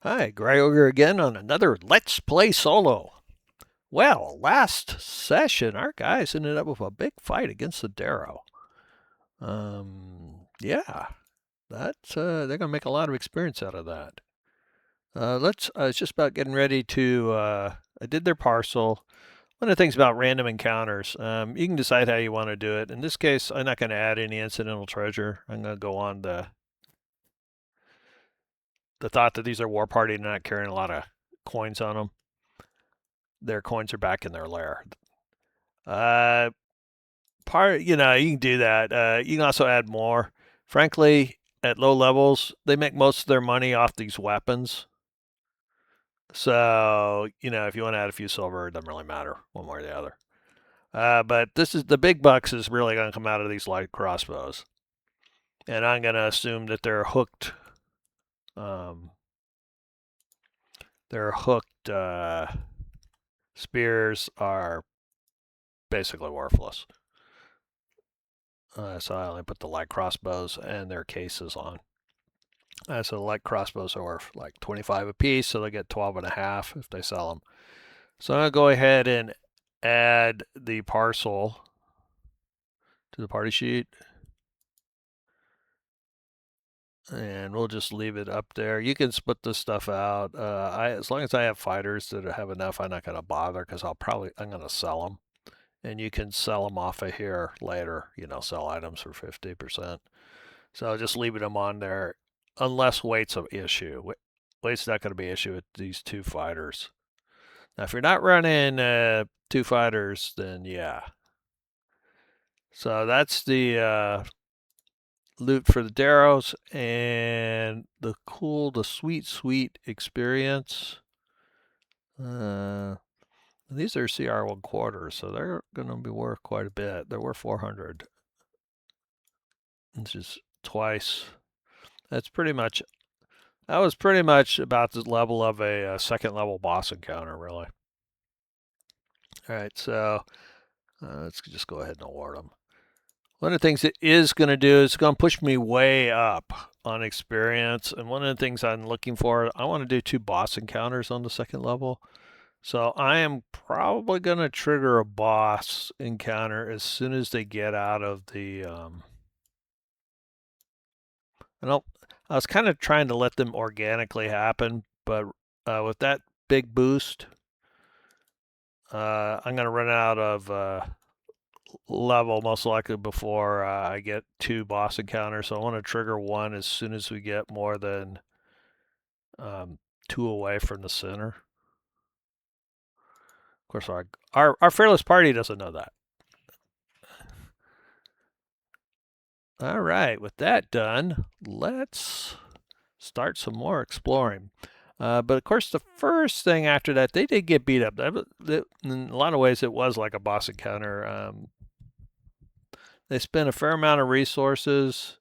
Hi, Ogre again on another Let's Play Solo. Well, last session, our guys ended up with a big fight against the Darrow. Yeah, that's they're gonna make a lot of experience out of that. Let's. It's just about getting ready to. I did their parcel. One of the things about random encounters, you can decide how you want to do it. In this case, I'm not going to add any incidental treasure. I'm going to go on the thought that these are war party and not carrying a lot of coins on them. Their coins are back in their lair. Uh, you can do that. You can also add more. Frankly, at low levels, they make most of their money off these weapons. So, if you want to add a few silver, it doesn't really matter one way or the other. But this is the big bucks is really going to come out of these light crossbows, and I'm going to assume that um, their hooked spears are basically worthless. So I only put the light crossbows and their cases on. So the light crossbows are worth like 25 a piece, so they get 12 and a half if they sell them. So I'm going to go ahead and add the parcel to the party sheet. And we'll just leave it up there. You can split this stuff out. As long as I have fighters that have enough, I'm not going to bother because I'm going to sell them. And you can sell them off of here later, sell items for 50%. So just leaving them on there unless weight's an issue. Weight's not going to be an issue with these two fighters. Now, if you're not running two fighters, then yeah. So that's the loot for the Darrows and the sweet experience. Uh, these are CR1 quarters, so they're going to be worth quite a bit. They're worth 400. Which is twice. That's pretty much. That was pretty much about the level of a second level boss encounter, really. All right, so let's just go ahead and award them. One of the things it is going to do is going to push me way up on experience. And one of the things I'm looking for, I want to do 2 boss encounters on the second level. So I am probably going to trigger a boss encounter as soon as they get out of the. I was kind of trying to let them organically happen, but with that big boost, I'm going to run out of level most likely before I get 2 boss encounters. So I want to trigger one as soon as we get more than 2 away from the center. Of course, our fearless party doesn't know that. All right, with that done, let's start some more exploring. But of course, the first thing after that, they did get beat up. In a lot of ways, it was like a boss encounter. They spent a fair amount of resources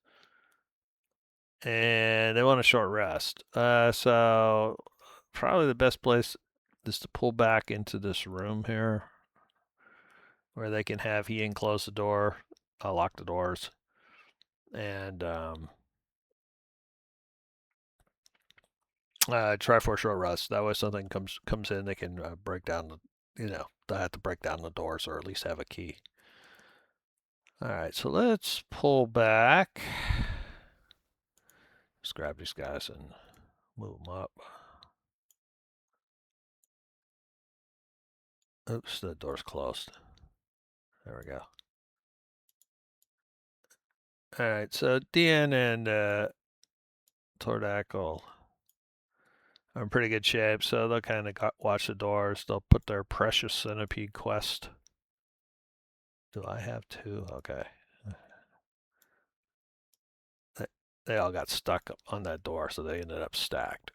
and they want a short rest. So probably the best place is to pull back into this room here where they can have Ian close the door, lock the doors, and try for a short rest. That way, something comes in, they can break down they'll have to break down the doors or at least have a key. All right, so let's pull back. Just grab these guys and move them up. Oops, the door's closed. There we go. All right, so Dean and Tordackle are in pretty good shape, so they'll kind of watch the doors. They'll put their precious centipede quest. Do I have 2? Okay. They all got stuck on that door, so they ended up stacked.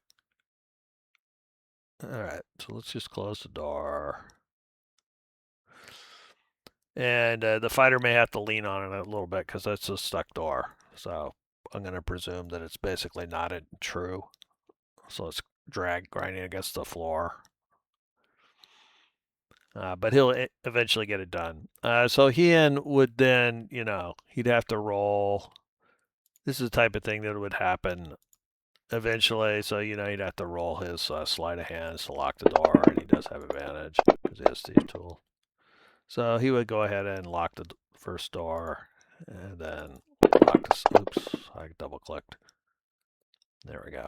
All right, so let's just close the door. And the fighter may have to lean on it a little bit because that's a stuck door. So I'm going to presume that it's basically not true. So it's grinding against the floor. But he'll eventually get it done. So Heian would then, he'd have to roll. This is the type of thing that would happen eventually, so you'd have to roll his sleight of hands to lock the door, and he does have advantage because he has Steve's tool. So he would go ahead and lock the first door, and then lock the. Oops, I double clicked. There we go.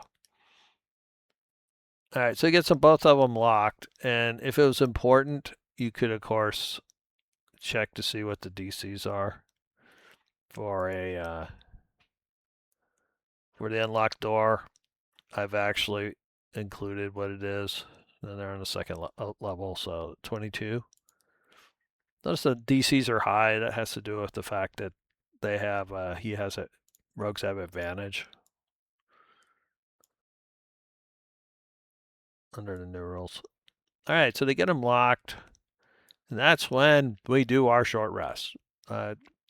All right, so he gets them both of them locked, and if it was important, you could of course check to see what the DCs are for a for the unlocked door. I've actually included what it is. And they're on the second level, so 22. Notice the DCs are high. That has to do with the fact that they have he has it. Rogues have advantage under the new rules. All right, so they get them locked, and that's when we do our short rest.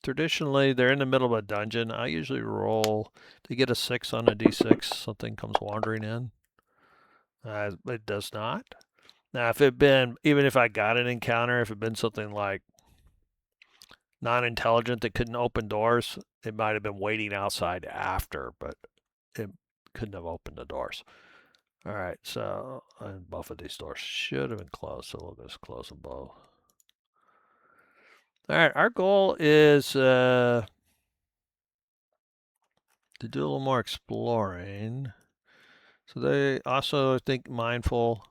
Traditionally, they're in the middle of a dungeon. I usually roll to get a 6 on a d6. Something comes wandering in. It does not. Now, if it been, even if I got an encounter, if it been something like non-intelligent that couldn't open doors, it might have been waiting outside after, but it couldn't have opened the doors. All right, so and both of these doors should have been closed, so we'll just close them both. All right, our goal is to do a little more exploring. So they also think mindful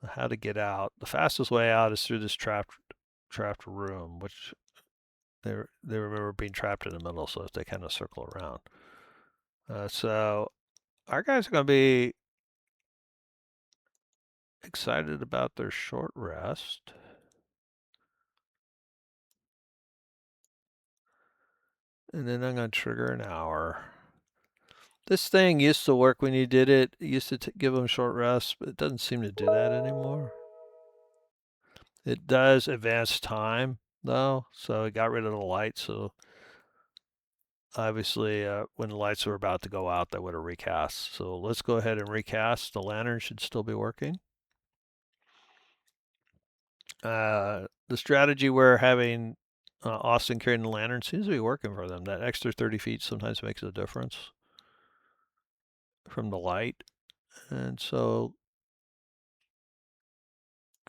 of how to get out. The fastest way out is through this trapped room, which they remember being trapped in the middle, so they kind of circle around. So our guys are going to be excited about their short rest. And then I'm going to trigger an hour. This thing used to work when you did it. It used to give them short rest, but it doesn't seem to do that anymore. It does advance time, though, so it got rid of the light. So obviously, when the lights were about to go out, that would have recast. So let's go ahead and recast. The lantern should still be working. The strategy we're having Austin carrying the lantern seems to be working for them. That extra 30 feet sometimes makes a difference from the light. And so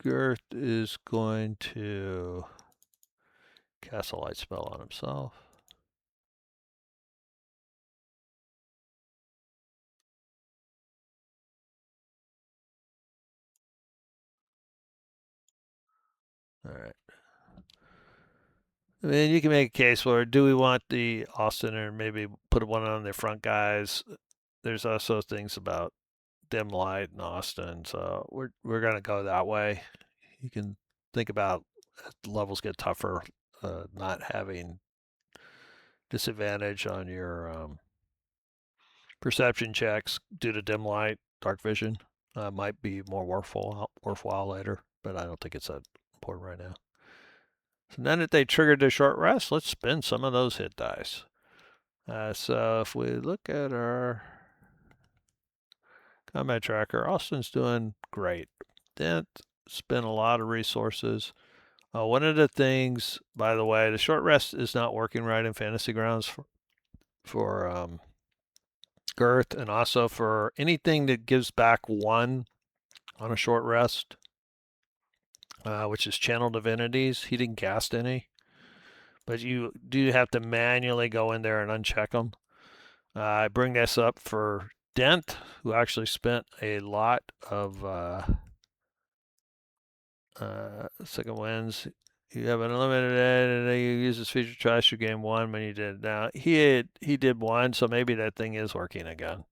Girth is going to cast a light spell on himself. All right. I mean, you can make a case where do we want the Austin or maybe put one on the front guys? There's also things about dim light and Austin, so we're gonna go that way. You can think about as levels get tougher, not having disadvantage on your perception checks due to dim light, dark vision might be more worthwhile later, but I don't think it's that important right now. So now that they triggered their short rest, let's spin some of those hit dice. So if we look at our combat tracker, Austin's doing great. Didn't spend a lot of resources. One of the things, by the way, the short rest is not working right in Fantasy Grounds for Girth, and also for anything that gives back 1 on a short rest, which is channel divinities. He didn't cast any, but you do have to manually go in there and uncheck them. I bring this up for Dent, who actually spent a lot of second wins. You have an unlimited and then you use this feature twice your game 1 when you did. Now he did 1, so maybe that thing is working again.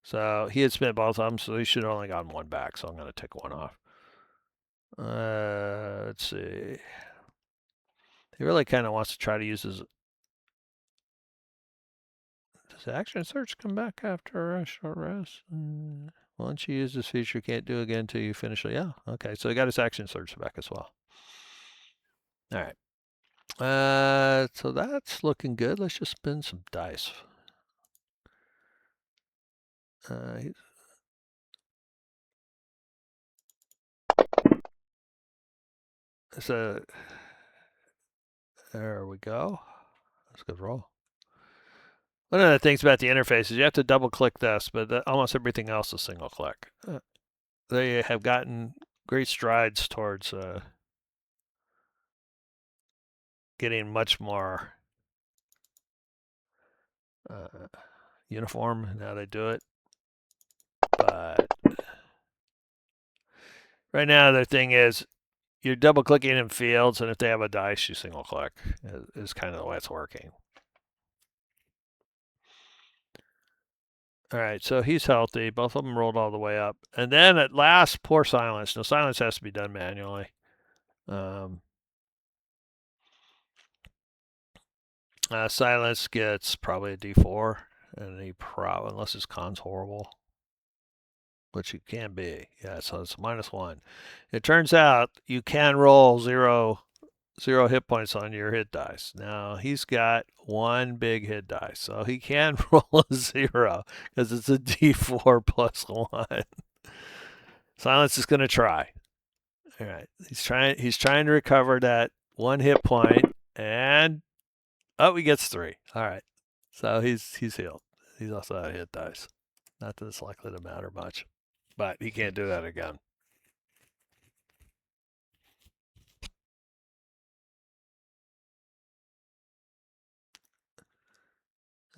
So he had spent both of them, so he should have only gotten 1 back. So I'm going to take 1 off. Let's see. He really kind of wants to try to use his. Does action search come back after a short rest? Once you use this feature, you can't do again until you finish it. Yeah, okay. So he got his action search back as well. All right. So that's looking good. Let's just spin some dice. So there we go. That's a good roll. One of the things about the interface is you have to double click this, but almost everything else is single click. They have gotten great strides towards getting much more uh, uniform in how they do it. But right now, the thing is, you're double clicking in fields, and if they have a dice, you single click. Is kind of the way it's working. All right, so he's healthy. Both of them rolled all the way up. And then at last, poor Silence. No, Silence has to be done manually. Um, Silence gets probably a D4, and unless his con's horrible, which it can be. Yeah, so it's -1. It turns out you can roll zero hit points on your hit dice. Now he's got one big hit dice, so he can roll a 0 because it's a D4 plus 1. Silence is going to try. All right, he's trying to recover that one hit point, and oh, he gets 3. All right, so he's healed. He's also out of hit dice. Not that it's likely to matter much, but he can't do that again.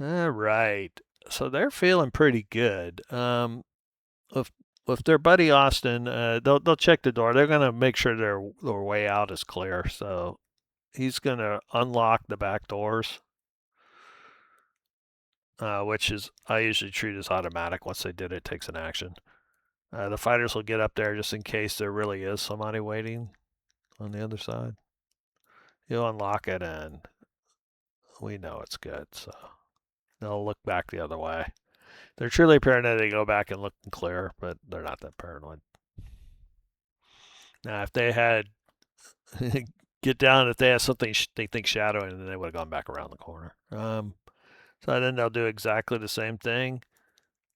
All right, so they're feeling pretty good. With their buddy Austin, they'll check the door. They're gonna make sure their way out is clear. So he's gonna unlock the back doors, which is I usually treat as automatic. Once they did it, takes an action. The fighters will get up there just in case there really is somebody waiting on the other side. He'll unlock it, and we know it's good. So they'll look back the other way. They're truly paranoid. They go back and look and clear, but they're not that paranoid. Now, if they had get down, if they had something they think shadowing, then they would have gone back around the corner. So then they'll do exactly the same thing.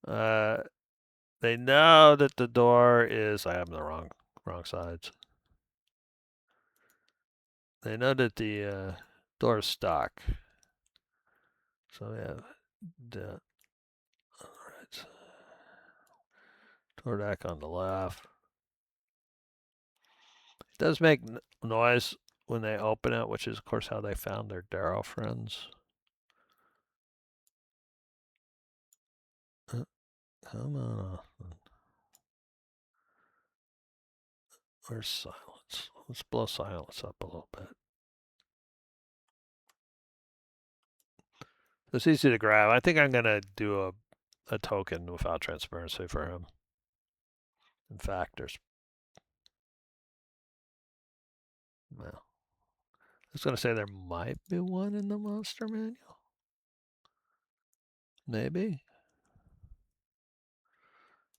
Uh, they know that the door is. I have the wrong sides. They know that the door is stuck. So yeah, the right, door deck on the left. It does make noise when they open it, which is of course how they found their Darrow friends. Come on. Where's silence? Let's blow silence up a little bit. It's easy to grab. I think I'm going to do a token without transparency for him. In fact, there's. Well, I was going to say there might be one in the monster manual. Maybe.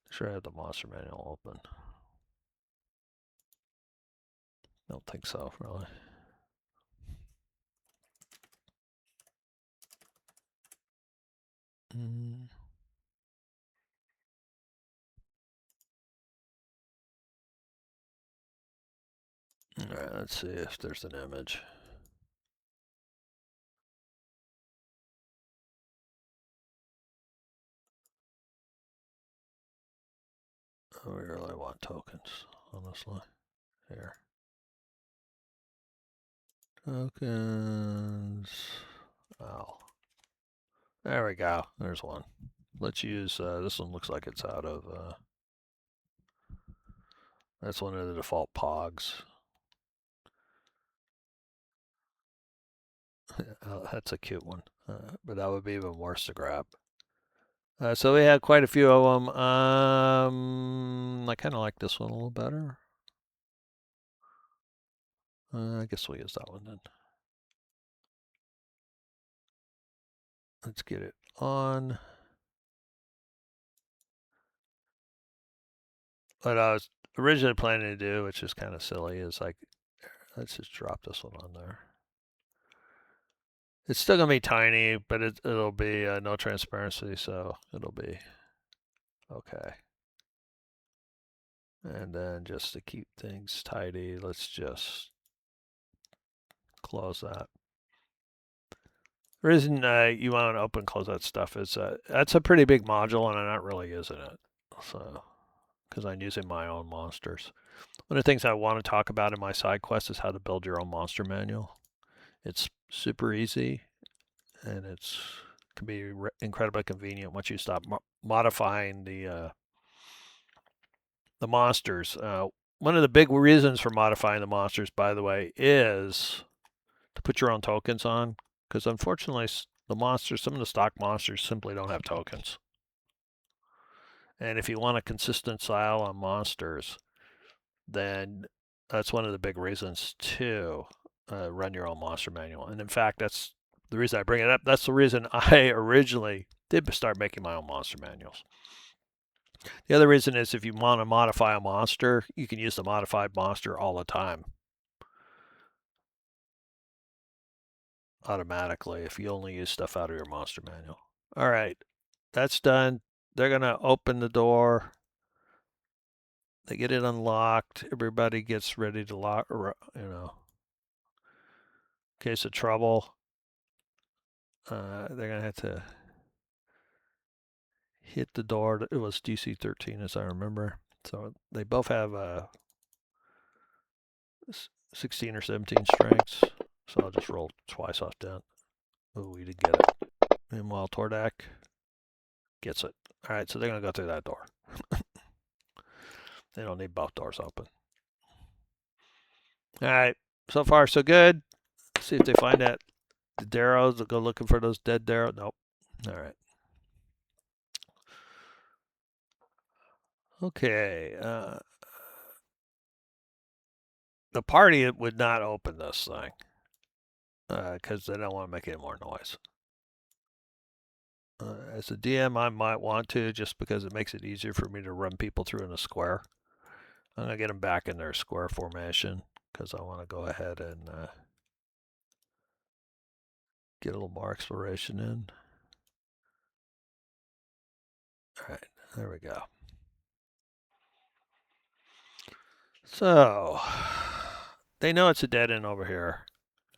Sure, I have the monster manual open. Don't think so, really. Mm. All right, let's see if there's an image. Oh, we really want tokens, honestly. Here. Tokens. Oh. There we go. There's one. Let's use, this one looks like it's out of, that's one of the default pogs. That's a cute one, but that would be even worse to grab. So we had quite a few of them. I kind of like this one a little better. I guess we'll use that one then. Let's get it on. What I was originally planning to do, which is kind of silly, is like, let's just drop this one on there. It's still gonna be tiny, but it'll be no transparency, so it'll be okay. And then just to keep things tidy, let's just close that. The reason you want to open and close that stuff is that's a pretty big module, and I'm not really using it. So, because I'm using my own monsters. One of the things I want to talk about in my side quest is how to build your own monster manual. It's super easy, and it's can be incredibly convenient once you stop modifying the monsters. One of the big reasons for modifying the monsters, by the way, is to put your own tokens on, because unfortunately, the monsters, some of the stock monsters, simply don't have tokens. And if you want a consistent style on monsters, then that's one of the big reasons to run your own monster manual. And in fact, that's the reason I bring it up. That's the reason I originally did start making my own monster manuals. The other reason is if you want to modify a monster, you can use the modified monster all the time automatically if you only use stuff out of your monster manual. All right, that's done. They're going to open the door. They get it unlocked. Everybody gets ready to lock, in case of trouble. They're going to have to hit the door. It was DC 13, as I remember. So they both have 16 or 17 strengths. So I'll just roll twice off that. Oh, we did get it. Meanwhile, Tordak gets it. All right, so they're going to go through that door. They don't need both doors open. All right, so far so good. Let's see if they find that the Darrows. They'll go looking for those dead Darrows. Nope. All right. Okay. The party would not open this thing because they don't want to make any more noise. As a DM, I might want to just because it makes it easier for me to run people through in a square. I'm going to get them back in their square formation because I want to go ahead and get a little more exploration in. All right, there we go. So, they know it's a dead end over here.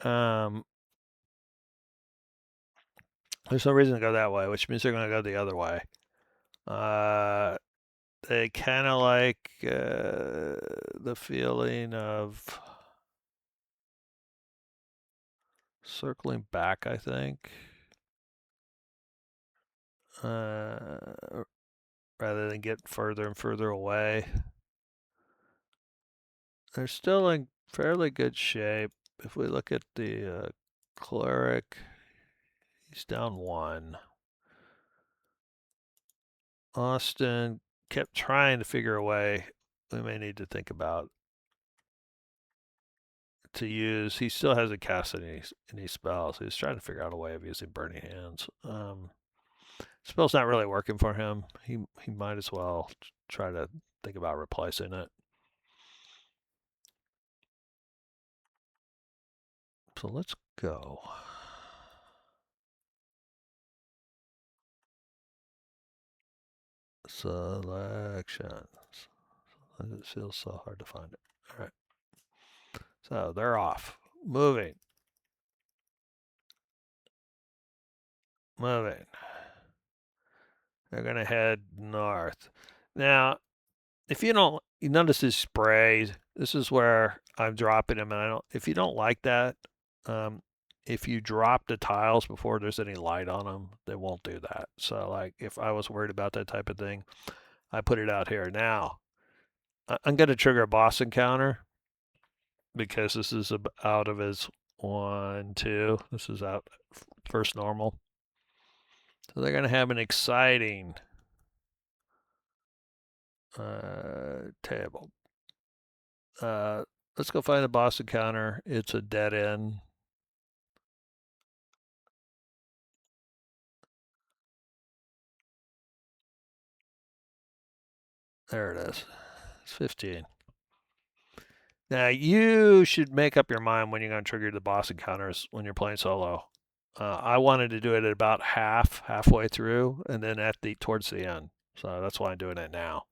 There's no reason to go that way, which means they're going to go the other way. They kind of like the feeling of circling back, I think, rather than get further and further away. They're still in fairly good shape. If we look at the cleric, he's down one. Austin kept trying to figure a way we may need to think about to use. He still hasn't cast any spells. He's trying to figure out a way of using Burning Hands. Spell's not really working for him. He might as well try to think about replacing it. So let's go. Selections. It feels so hard to find it. All right. So they're off. Moving. Moving. They're going to head north. Now, if you notice his sprays, this is where I'm dropping them. And if you don't like that, if you drop the tiles before there's any light on them, they won't do that. So, like, if I was worried about that type of thing, I put it out here. Now, I'm going to trigger a boss encounter because this is out of his 1, 2. This is out first normal. So they're going to have an exciting table. Let's go find the boss encounter. It's a dead end. There it is. It's 15. Now you should make up your mind when you're going to trigger the boss encounters when you're playing solo. I wanted to do it at about halfway through, and then towards the end. So that's why I'm doing it now.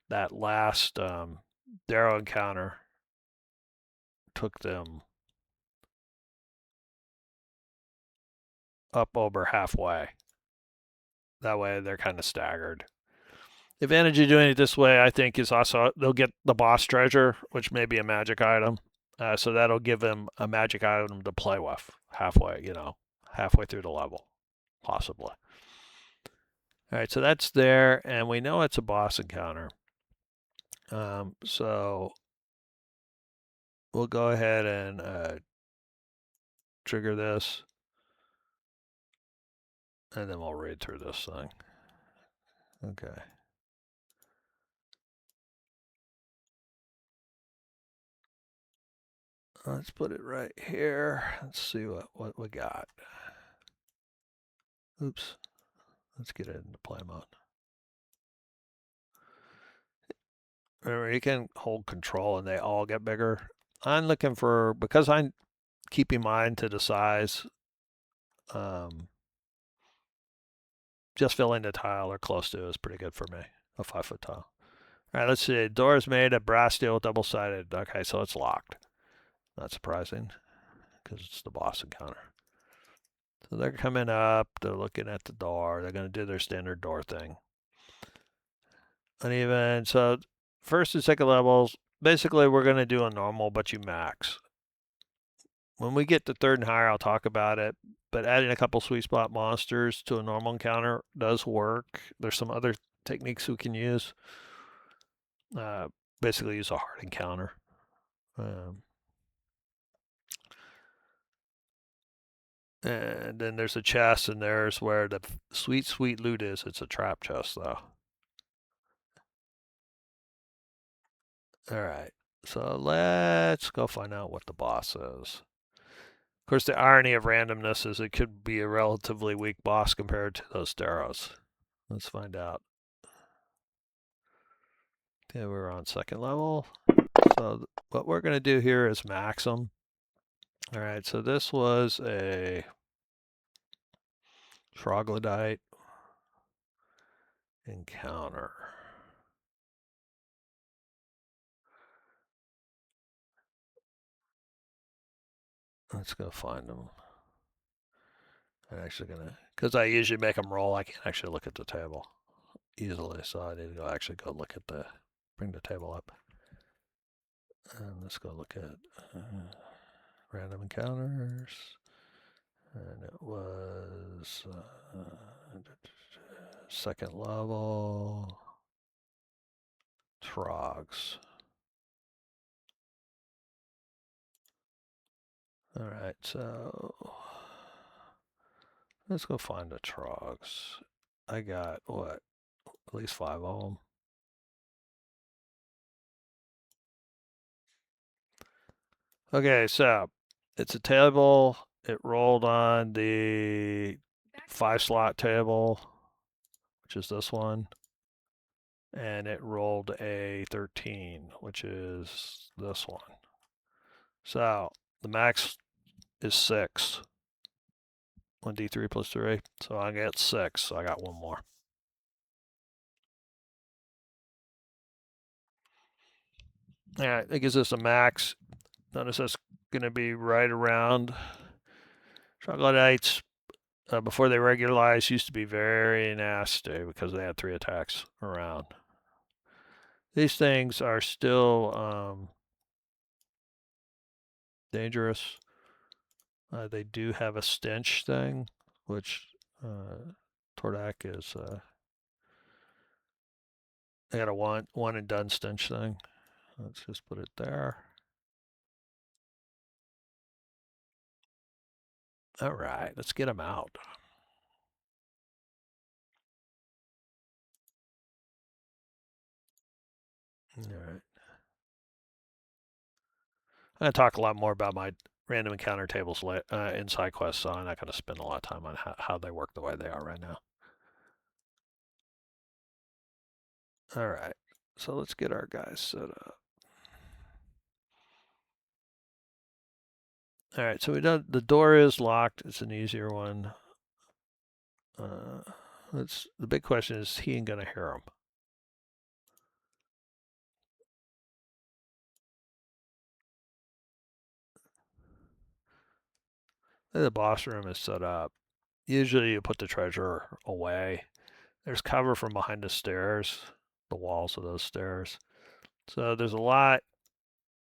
That last Darrow encounter took them up over halfway. That way they're kind of staggered. The advantage of doing it this way, I think, is also they'll get the boss treasure, which may be a magic item. So that'll give them a magic item to play with halfway, halfway through the level, possibly. All right, so that's there, and we know it's a boss encounter. So we'll go ahead and trigger this, and then we'll read through this thing. Okay. Let's put it right here. Let's see what we got. Oops. Let's get it into play mode. Remember, you can hold control and they all get bigger. I'm looking for, because I'm keeping mine to the size, just filling the tile or close to is pretty good for me, a 5-foot tile. All right, let's see. Door is made of brass steel, double-sided. Okay, so it's locked. Not surprising, because it's the boss encounter. So they're coming up. They're looking at the door. They're going to do their standard door thing. Uneven. So first and second levels, basically we're going to do a normal, but you max. When we get to third and higher, I'll talk about it. But adding a couple sweet spot monsters to a normal encounter does work. There's some other techniques we can use. Basically use a hard encounter. And then there's a chest, and there's where the sweet, sweet loot is. It's a trap chest, though. All right. So let's go find out what the boss is. Of course, the irony of randomness is it could be a relatively weak boss compared to those Steros. Let's find out. Okay, we're on second level. So what we're going to do here is max them. All right, so this was a troglodyte encounter. Let's go find them. I'm actually going to, because I usually make them roll, I can't actually look at the table easily, so I need to actually go look at bring the table up. And let's go look at random encounters. And it was second level trogs. All right, so let's go find the trogs. I got what? At least 5 of them. Okay, so it's a table. It rolled on the 5-slot table, which is this one. And it rolled a 13, which is this one. So the max is 6. 1d3 plus 3. So I get 6. So I got one more. All right, that gives us a max. Notice that's going to be right around. Troglodytes, before they regularized, used to be very nasty because they had 3 attacks around. These things are still dangerous. They do have a stench thing, which Tordak is. They got a one and done stench thing. Let's just put it there. All right, let's get them out. All right. I'm going to talk a lot more about my random encounter tables in side quests, so I'm not going to spend a lot of time on how they work the way they are right now. All right, so let's get our guys set up. All right, so we done. The door is locked. It's an easier one. The big question is he ain't gonna hear him. The boss room is set up. Usually you put the treasure away. There's cover from behind the stairs, the walls of those stairs. So there's a lot.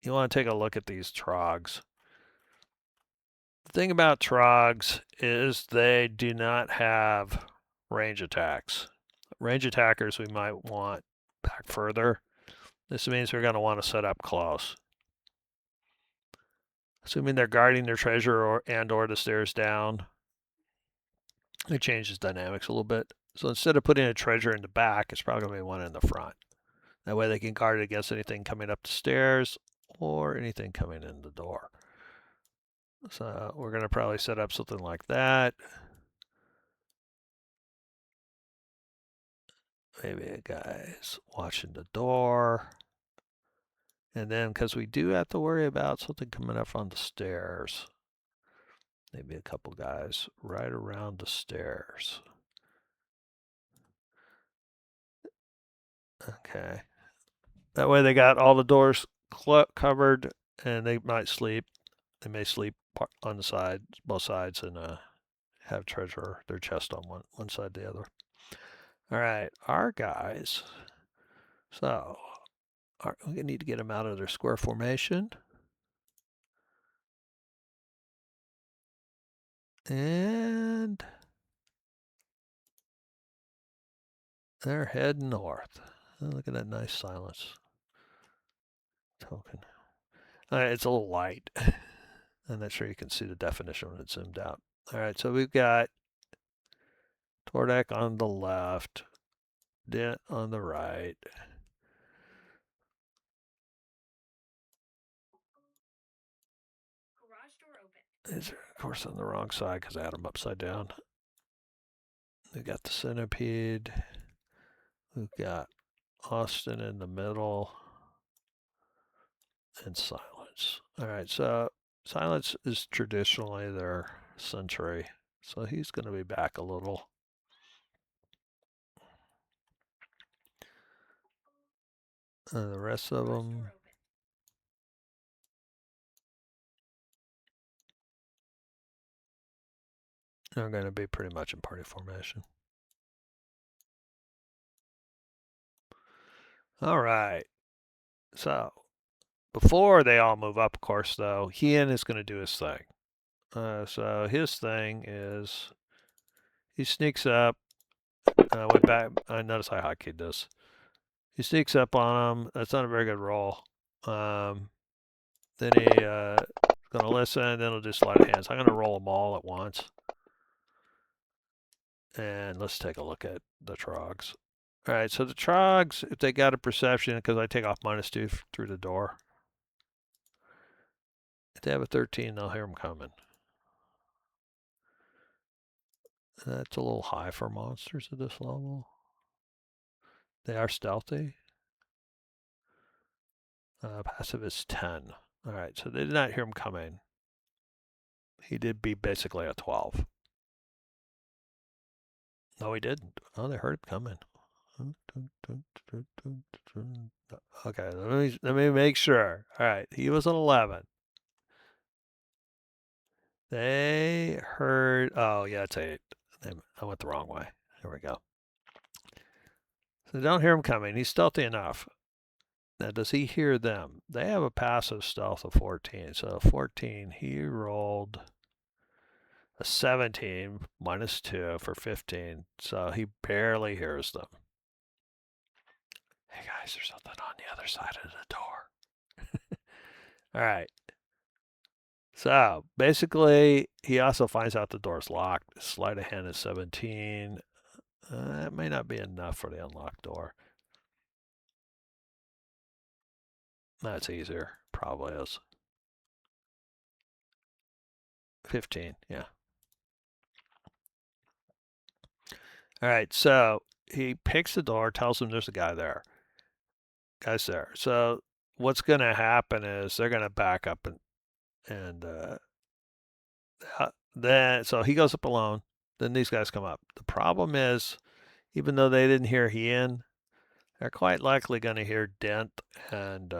You want to take a look at these trogs. The thing about trogs is they do not have range attacks. Range attackers we might want back further. This means we're going to want to set up close. Assuming they're guarding their treasure or the stairs down, it changes dynamics a little bit. So instead of putting a treasure in the back, it's probably going to be one in the front. That way they can guard it against anything coming up the stairs or anything coming in the door. So we're going to probably set up something like that. Maybe a guy's watching the door. And then, because we do have to worry about something coming up on the stairs, maybe a couple guys right around the stairs. Okay. That way they got all the doors covered and they might sleep. They may sleep on the side, both sides, and have treasure, their chest on one side, the other. All right, our guys. So we need to get them out of their square formation. And they're heading north. Oh, look at that nice silence token. All right, it's a little light. I'm not sure you can see the definition when it's zoomed out. All right, so we've got Tordek on the left, Dent on the right. These are, of course, on the wrong side because I had them upside down. We've got the centipede. We've got Austin in the middle. And silence. All right, so silence is traditionally their sentry. So he's going to be back a little. And the rest of them are going to be pretty much in party formation. All right. So before they all move up, of course, though, Hien is going to do his thing. So his thing is he sneaks up. I went back. I noticed I hotkeyed this. He sneaks up on him. That's not a very good roll. Then he going to listen, then he'll do sleight of hands. I'm going to roll them all at once. And let's take a look at the trogs. All right, so the trogs, if they got a perception, because I take off -2 through the door, if they have a 13, they'll hear them coming. That's a little high for monsters at this level. They are stealthy. Passive is 10. All right, so they did not hear him coming. He did be basically a 12. No, he didn't. Oh, they heard him coming. Okay, let me make sure. All right, he was an 11. They heard. Oh yeah, it's 8. I went the wrong way. There we go. So they don't hear him coming. He's stealthy enough. Now, does he hear them? They have a passive stealth of 14. So 14, he rolled a 17 -2 for 15. So he barely hears them. Hey guys, there's something on the other side of the door. All right. So basically, he also finds out the door's locked. Sleight of hand is 17. That may not be enough for the unlocked door. That's easier. Probably is. 15, yeah. All right, so he picks the door, tells him there's a guy there. Guy's there. So what's going to happen is they're going to back up and then so he goes up alone. Then these guys come up. The problem is, even though they didn't hear Hien, they're quite likely going to hear Dent and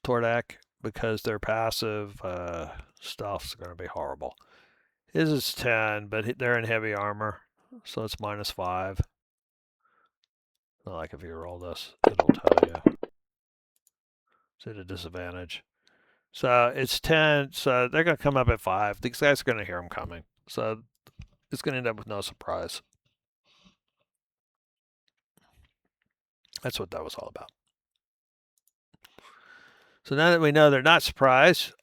Tordak because their passive stuff's going to be horrible. His is 10, but they're in heavy armor, so it's -5. Not like if you roll this, it'll tell you. It's at a disadvantage. So it's 10, so they're going to come up at 5. These guys are going to hear them coming. So it's going to end up with no surprise. That's what that was all about. So now that we know they're not surprised,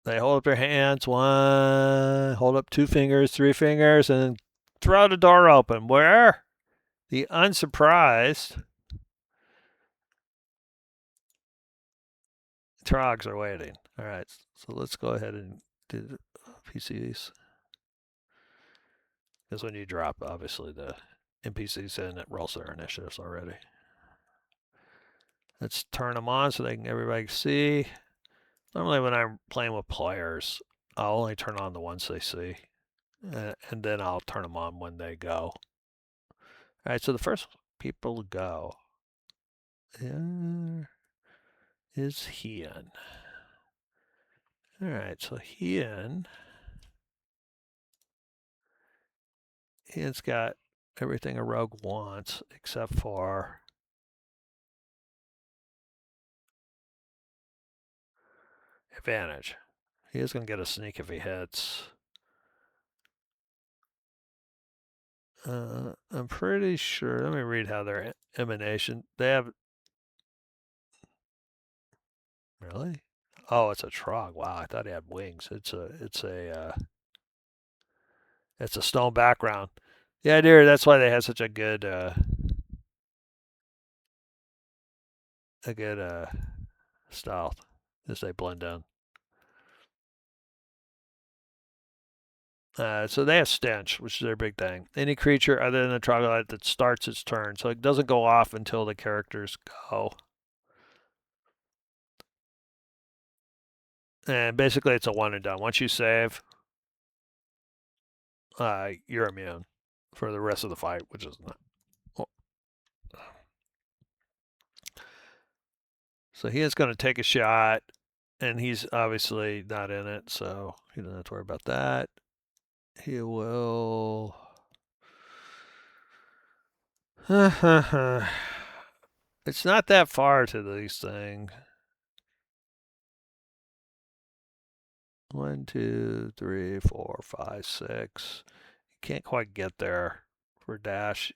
they hold up their hands, hold up 2 fingers, 3 fingers, and throw the door open. Where the unsurprised trogs are waiting. All right, so let's go ahead and do the PCs. Because when you drop, obviously, the NPCs in, it rolls their initiatives already. Let's turn them on so everybody can see. Normally when I'm playing with players, I'll only turn on the ones they see. And then I'll turn them on when they go. All right, so the first people to go is Hien. All right, so Hien's got everything a rogue wants except for advantage. He is going to get a sneak if he hits. I'm pretty sure. Let me read how their emanation. They have. Really? Oh, it's a trog. Wow, I thought he had wings. It's a stone background. Yeah, dear. That's why they had such a good stealth as they blend in. So they have stench, which is their big thing. Any creature other than a troglodyte that starts its turn, so it doesn't go off until the characters go. And basically, it's a one and done. Once you save, you're immune for the rest of the fight, which is not. Oh. So he is going to take a shot, and he's obviously not in it, so he doesn't have to worry about that. He will. It's not that far to these things. 1, 2, 3, 4, 5, 6. You can't quite get there for dash.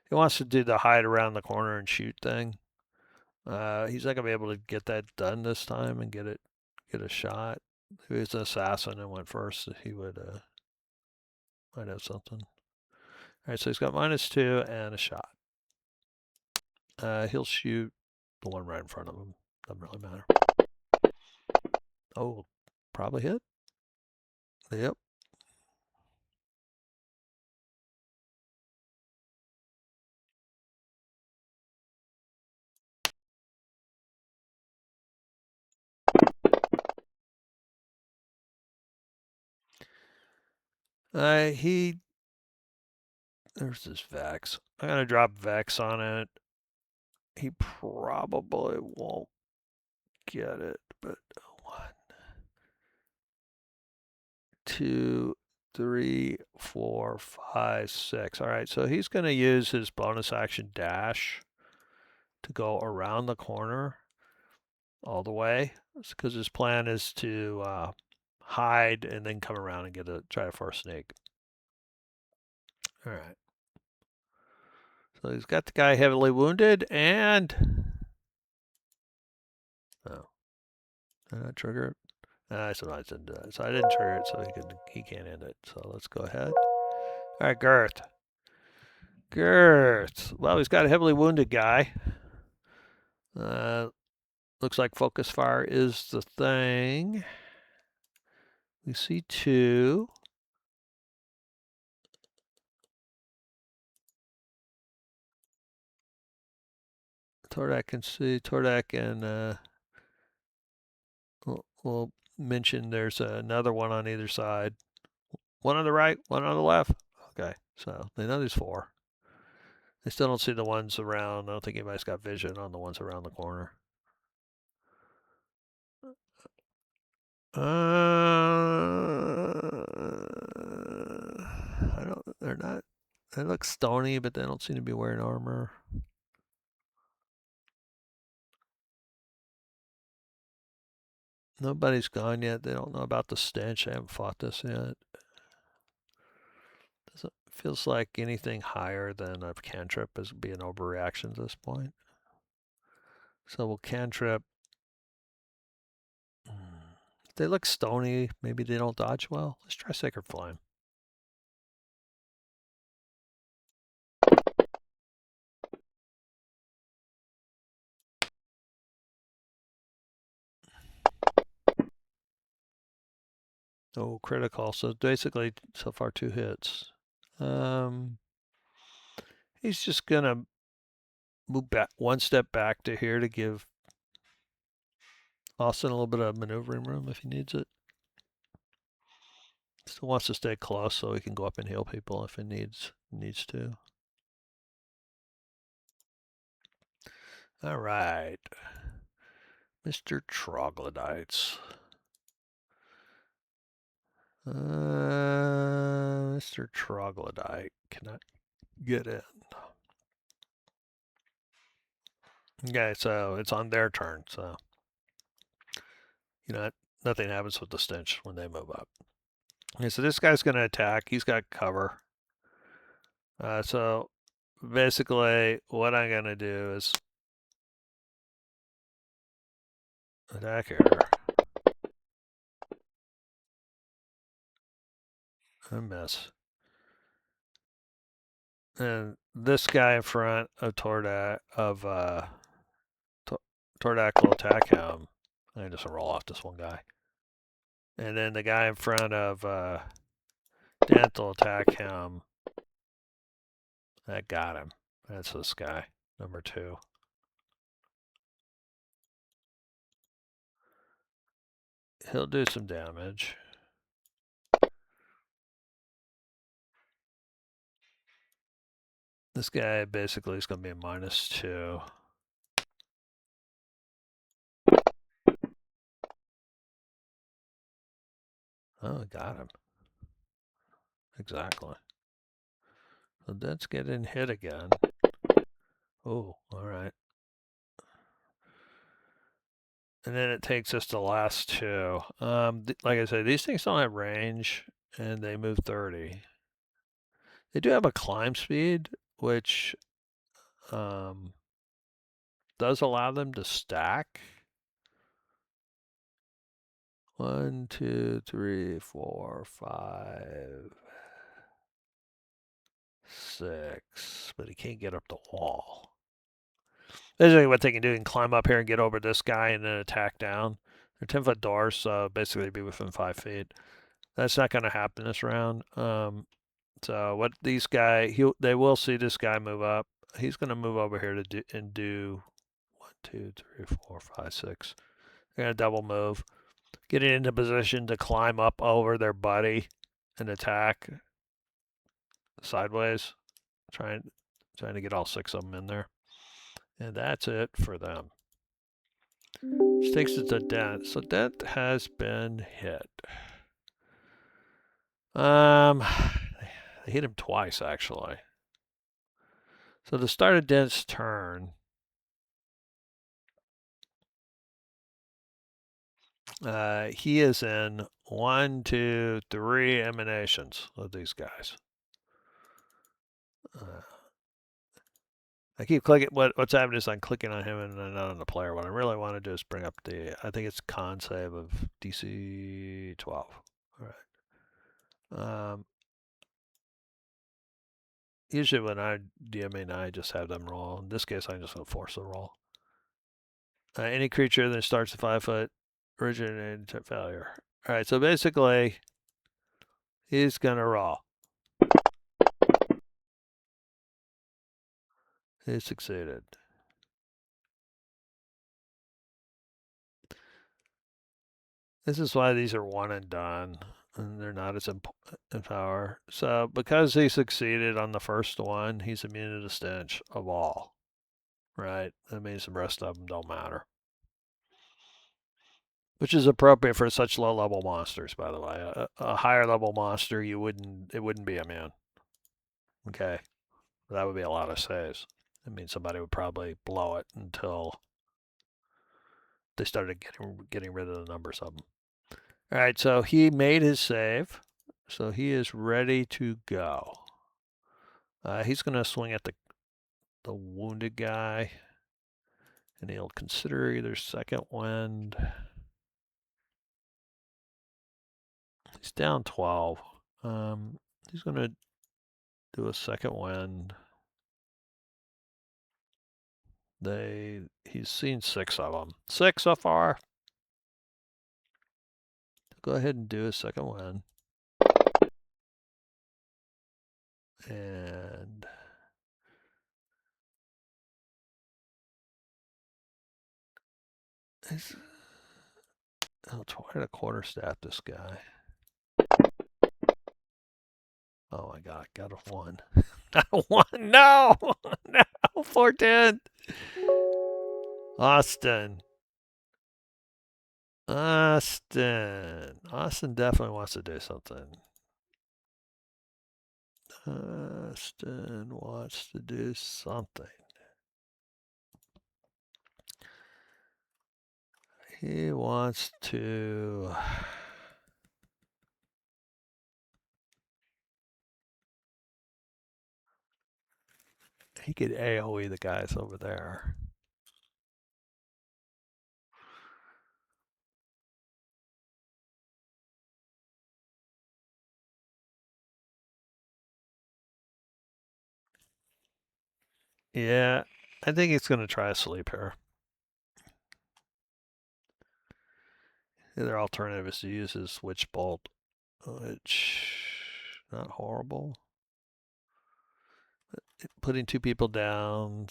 He wants to do the hide around the corner and shoot thing. He's not gonna be able to get that done this time and get a shot. If he was an assassin and went first, he would might have something. All right, so he's got -2 and a shot. He'll shoot the one right in front of him. Doesn't really matter. Oh, probably hit. Yep. He There's this Vex. I'm gonna drop Vex on it. He probably won't get it, but 1, 2, 3, 4, 5, 6. All right, so he's gonna use his bonus action dash to go around the corner all the way, because his plan is to hide and then come around and try to force snake. All right. So he's got the guy heavily wounded, and oh, did I trigger it? I suppose I didn't do that. So I didn't trigger it, so he can't end it. So let's go ahead. All right, Girth. Girth. Well, he's got a heavily wounded guy. Looks like focus fire is the thing. We see 2. Tordak can see. Tordak and we'll mention there's another one on either side. One on the right, one on the left. Okay, so they know there's 4. They still don't see the ones around. I don't think anybody's got vision on the ones around the corner. I don't. They're not. They look stony, but they don't seem to be wearing armor. Nobody's gone yet. They don't know about the stench. I haven't fought this yet. Doesn't feels like anything higher than a cantrip is be an overreaction at this point. So we'll cantrip. They look stony. Maybe they don't dodge well. Let's try Sacred Flame. Oh, critical. So basically, so far 2 hits. He's just gonna move back 1 step back to here to give Austin a little bit of maneuvering room if he needs it. Still wants to stay close so he can go up and heal people if it needs to. All right, Mr. Troglodytes. Mr. Troglodyte cannot get in. Okay, so it's on their turn. So nothing happens with the stench when they move up. Okay, so this guy's going to attack. He's got cover. So basically, what I'm going to do is attack here. I miss. And this guy in front of Tordak will attack him. I just roll off this one guy. And then the guy in front of Dent will attack him. That got him. That's this guy, number 2. He'll do some damage. This guy basically is going to be a -2. Oh, got him. Exactly. So Dent's getting hit again. Oh, all right. And then it takes us to the last 2. Like I said, these things don't have range, and they move 30. They do have a climb speed, which does allow them to stack. 1, 2, 3, 4, 5, 6. But he can't get up the wall. Basically, what they can do, they can climb up here and get over this guy and then attack down. They're 10-foot doors, so basically be within 5 feet. That's not going to happen this round. So what these guys, they will see this guy move up. He's going to move over here to do 1, 2, 3, 4, 5, 6. They're going to double move, getting into position to climb up over their buddy and attack sideways, trying to get all 6 of them in there. And that's it for them. Which takes it to Dent. So Dent has been hit. They hit him twice actually. So the start of Dent's turn, he is in 1, 2, 3 emanations of these guys. I keep clicking. What's happening is I'm clicking on him and not on the player. What I really want to do is bring up I think it's con save of DC 12. All right. Usually when I DMing, I just have them roll. In this case, I'm just going to force the roll. Any creature that starts at 5 foot originated to failure. All right, so basically, he's going to roll. He succeeded. This is why these are one and done, and they're not as in power. So because he succeeded on the first one, he's immune to the stench of all. Right? That means the rest of them don't matter. which is appropriate for such low-level monsters, by the way. A higher-level monster, it wouldn't be immune. Okay, that would be a lot of saves. I mean, somebody would probably blow it until they started getting rid of the numbers of them. All right, so he made his save, so he is ready to go. He's going to swing at the wounded guy, and he'll consider either second wind. He's down 12. He's going to do a second wind. He's seen 6 of them. 6 so far. Go ahead and do a second wind. And I'll try to quarterstaff this guy. Oh my god, got a 1. Got a 1. No! No! 410. Austin. Austin definitely wants to do something. Austin wants to do something. He wants to. He could AoE the guys over there. Yeah, I think he's going to try a sleep here. The other alternative is to use his Witch Bolt, which not horrible. Putting 2 people down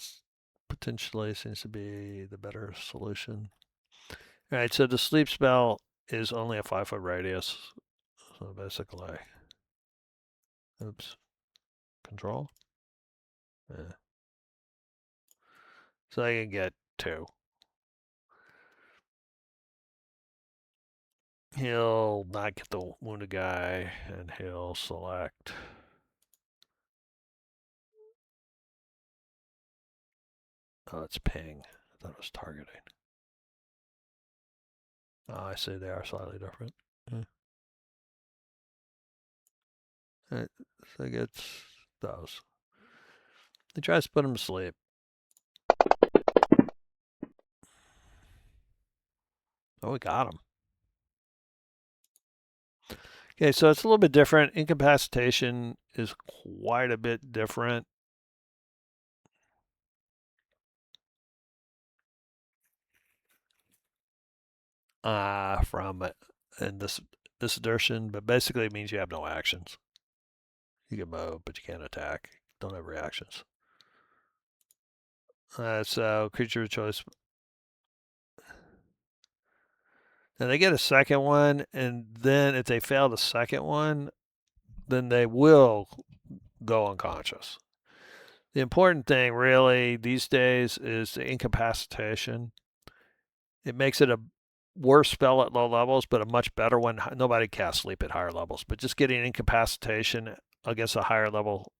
potentially seems to be the better solution. All right, so the sleep spell is only a 5-foot radius. So basically, oops, control. Yeah. So I can get 2. He'll not get the wounded guy, and he'll select. Oh, it's ping. I thought it was targeting. Oh, I see they are slightly different. Yeah. Right, so he gets those. He tries to put him to sleep. Oh, we got him. Okay, so it's a little bit different. Incapacitation is quite a bit different. From in this edition, but basically it means you have no actions. You can move, but you can't attack. Don't have reactions. So creature of choice. And they get a second one, and then if they fail the second one, then they will go unconscious. The important thing, really, these days is the incapacitation. It makes it a worse spell at low levels, but a much better one. Nobody casts sleep at higher levels, but just getting incapacitation against a higher level,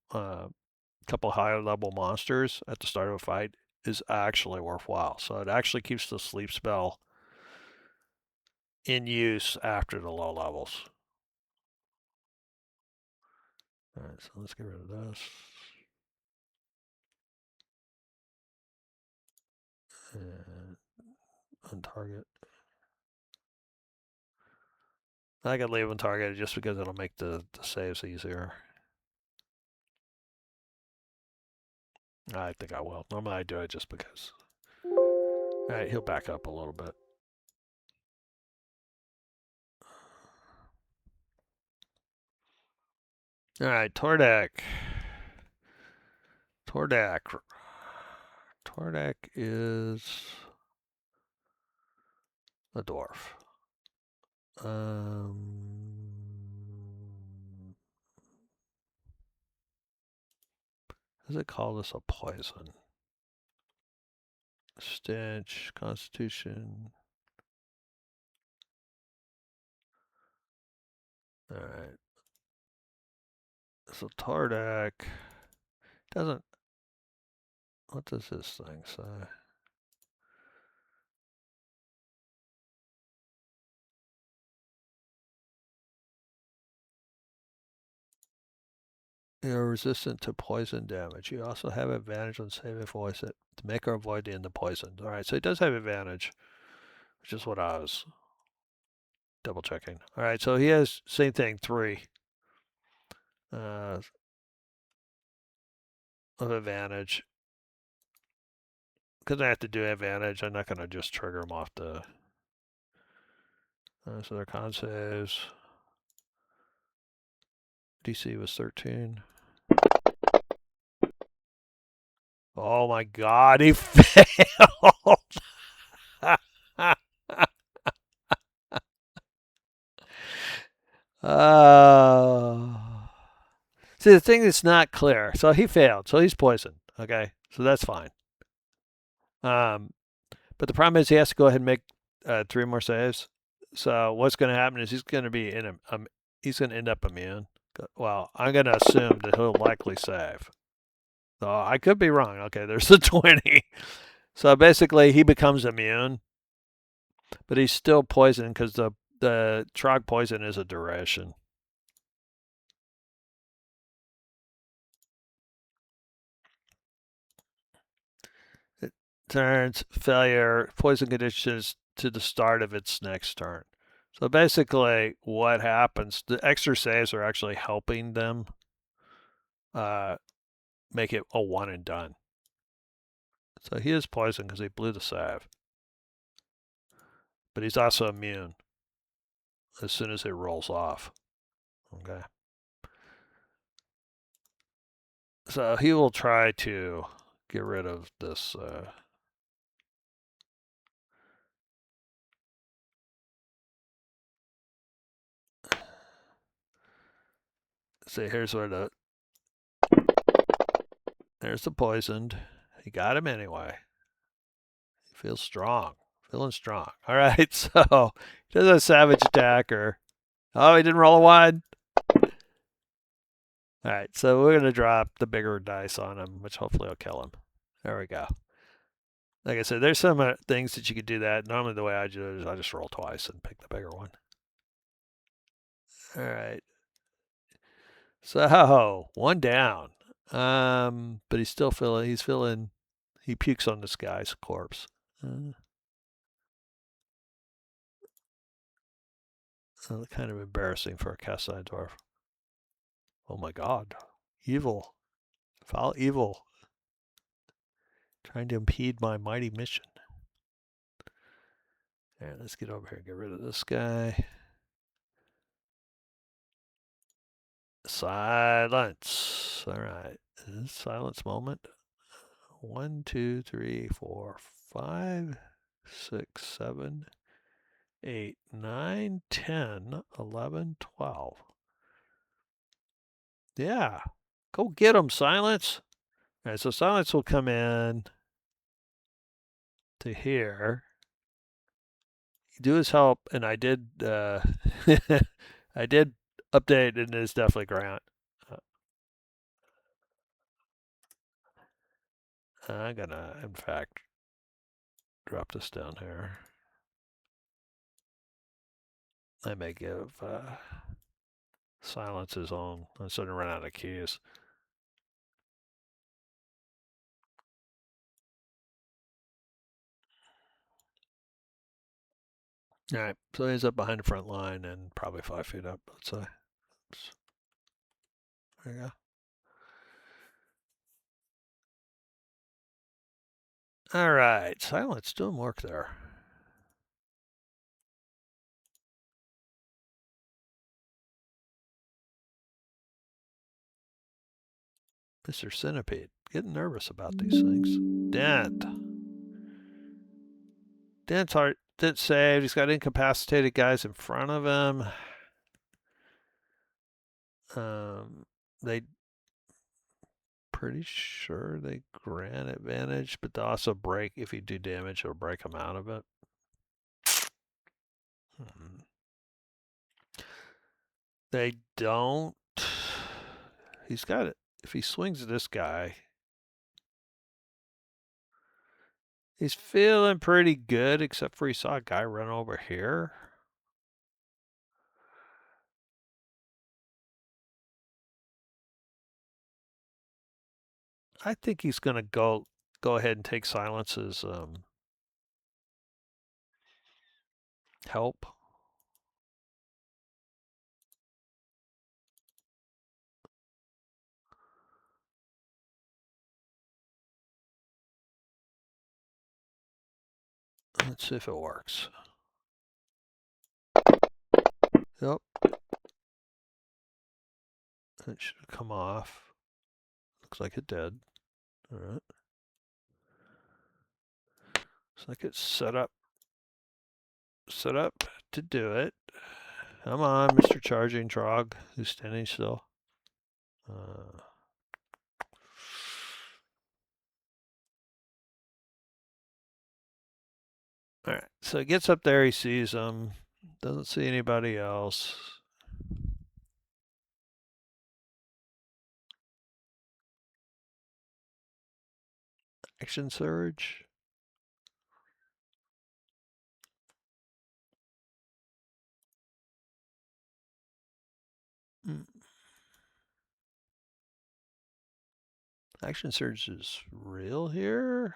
couple higher level monsters at the start of a fight is actually worthwhile. So it actually keeps the sleep spell in use after the low levels. All right, so let's get rid of this. And untarget. I could leave untargeted just because it'll make the saves easier. I think I will. Normally I do it just because. All right, he'll back up a little bit. All right, Tordek. Tordak. Tordak is a dwarf. Does it call this a poison? Stench, Constitution. All right. So Tardak doesn't. What does this thing say? You're resistant to poison damage. You also have advantage on saving voice to make or avoid the end of poison. All right, so he does have advantage, which is what I was double checking. All right, so he has same thing, 3 uh, of advantage. Because I have to do advantage, I'm not going to just trigger him off the. So their con saves. DC was 13. Oh my god, he failed! uh, See, the thing is not clear. So he failed. So he's poisoned. Okay, so that's fine. Um, but the problem is he has to go ahead and make 3 more saves. So what's going to happen is he's going to be in he's going to end up immune. Well, I'm going to assume that he'll likely save. So I could be wrong. Okay, there's the 20. So basically, he becomes immune, but he's still poisoned because the trog poison is a duration. It turns failure poison conditions to the start of its next turn. So basically, what happens? The extra saves are actually helping them uh, make it a one and done. So he is poisoned because he blew the save, but he's also immune as soon as it rolls off. Okay. So he will try to get rid of this. See, there's the poisoned. He got him anyway. He feels strong. Feeling strong. All right, so he does a savage attacker. Oh, he didn't roll a 1. All right, so we're going to drop the bigger dice on him, which hopefully will kill him. There we go. Like I said, there's some things that you could do that. Normally the way I do it is I just roll twice and pick the bigger one. All right. So, 1 down. But he pukes on this guy's corpse. Kind of embarrassing for a Kasai dwarf. Oh my god. Evil. Foul evil. Trying to impede my mighty mission. Alright, let's get over here and get rid of this guy. Silence. Alright. Silence moment. 1, 2, 3, 4, 5, 6, 7, 8, 9, 10, 11, 12. Yeah. Go get him, Silence. All right, so Silence will come in to here. Do his help, and I did I did update, and it's definitely Grant. I'm gonna, in fact, drop this down here. I may give Silence his own. I'm starting to run out of keys. All right, so he's up behind the front line and probably 5 feet up, let's say. Oops. There you go. All right, Silence doing work there. Mr. Centipede, getting nervous about these things. Dent. Dent saved. He's got incapacitated guys in front of him. They pretty sure they grant advantage, but they also break. If you do damage, it'll break them out of it. They don't. He's got it. If he swings this guy, he's feeling pretty good, except for he saw a guy run over here. I think he's going to go ahead and take Silence's help. Let's see if it works. Yep. It should come off. Looks like it did. All right. Looks like it's set up to do it. Come on, Mr. Charging Trog, who's standing still. All right, so he gets up there, he sees him, doesn't see anybody else. Action surge. Action surge is real here.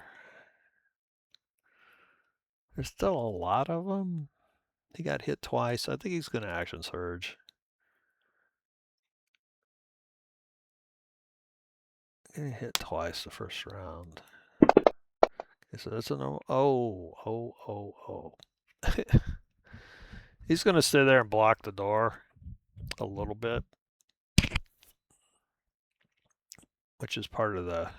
There's still a lot of them. He got hit twice. I think he's going to action surge. Getting hit twice the first round. Okay, so that's an oh. He's going to stay there and block the door a little bit, which is part of the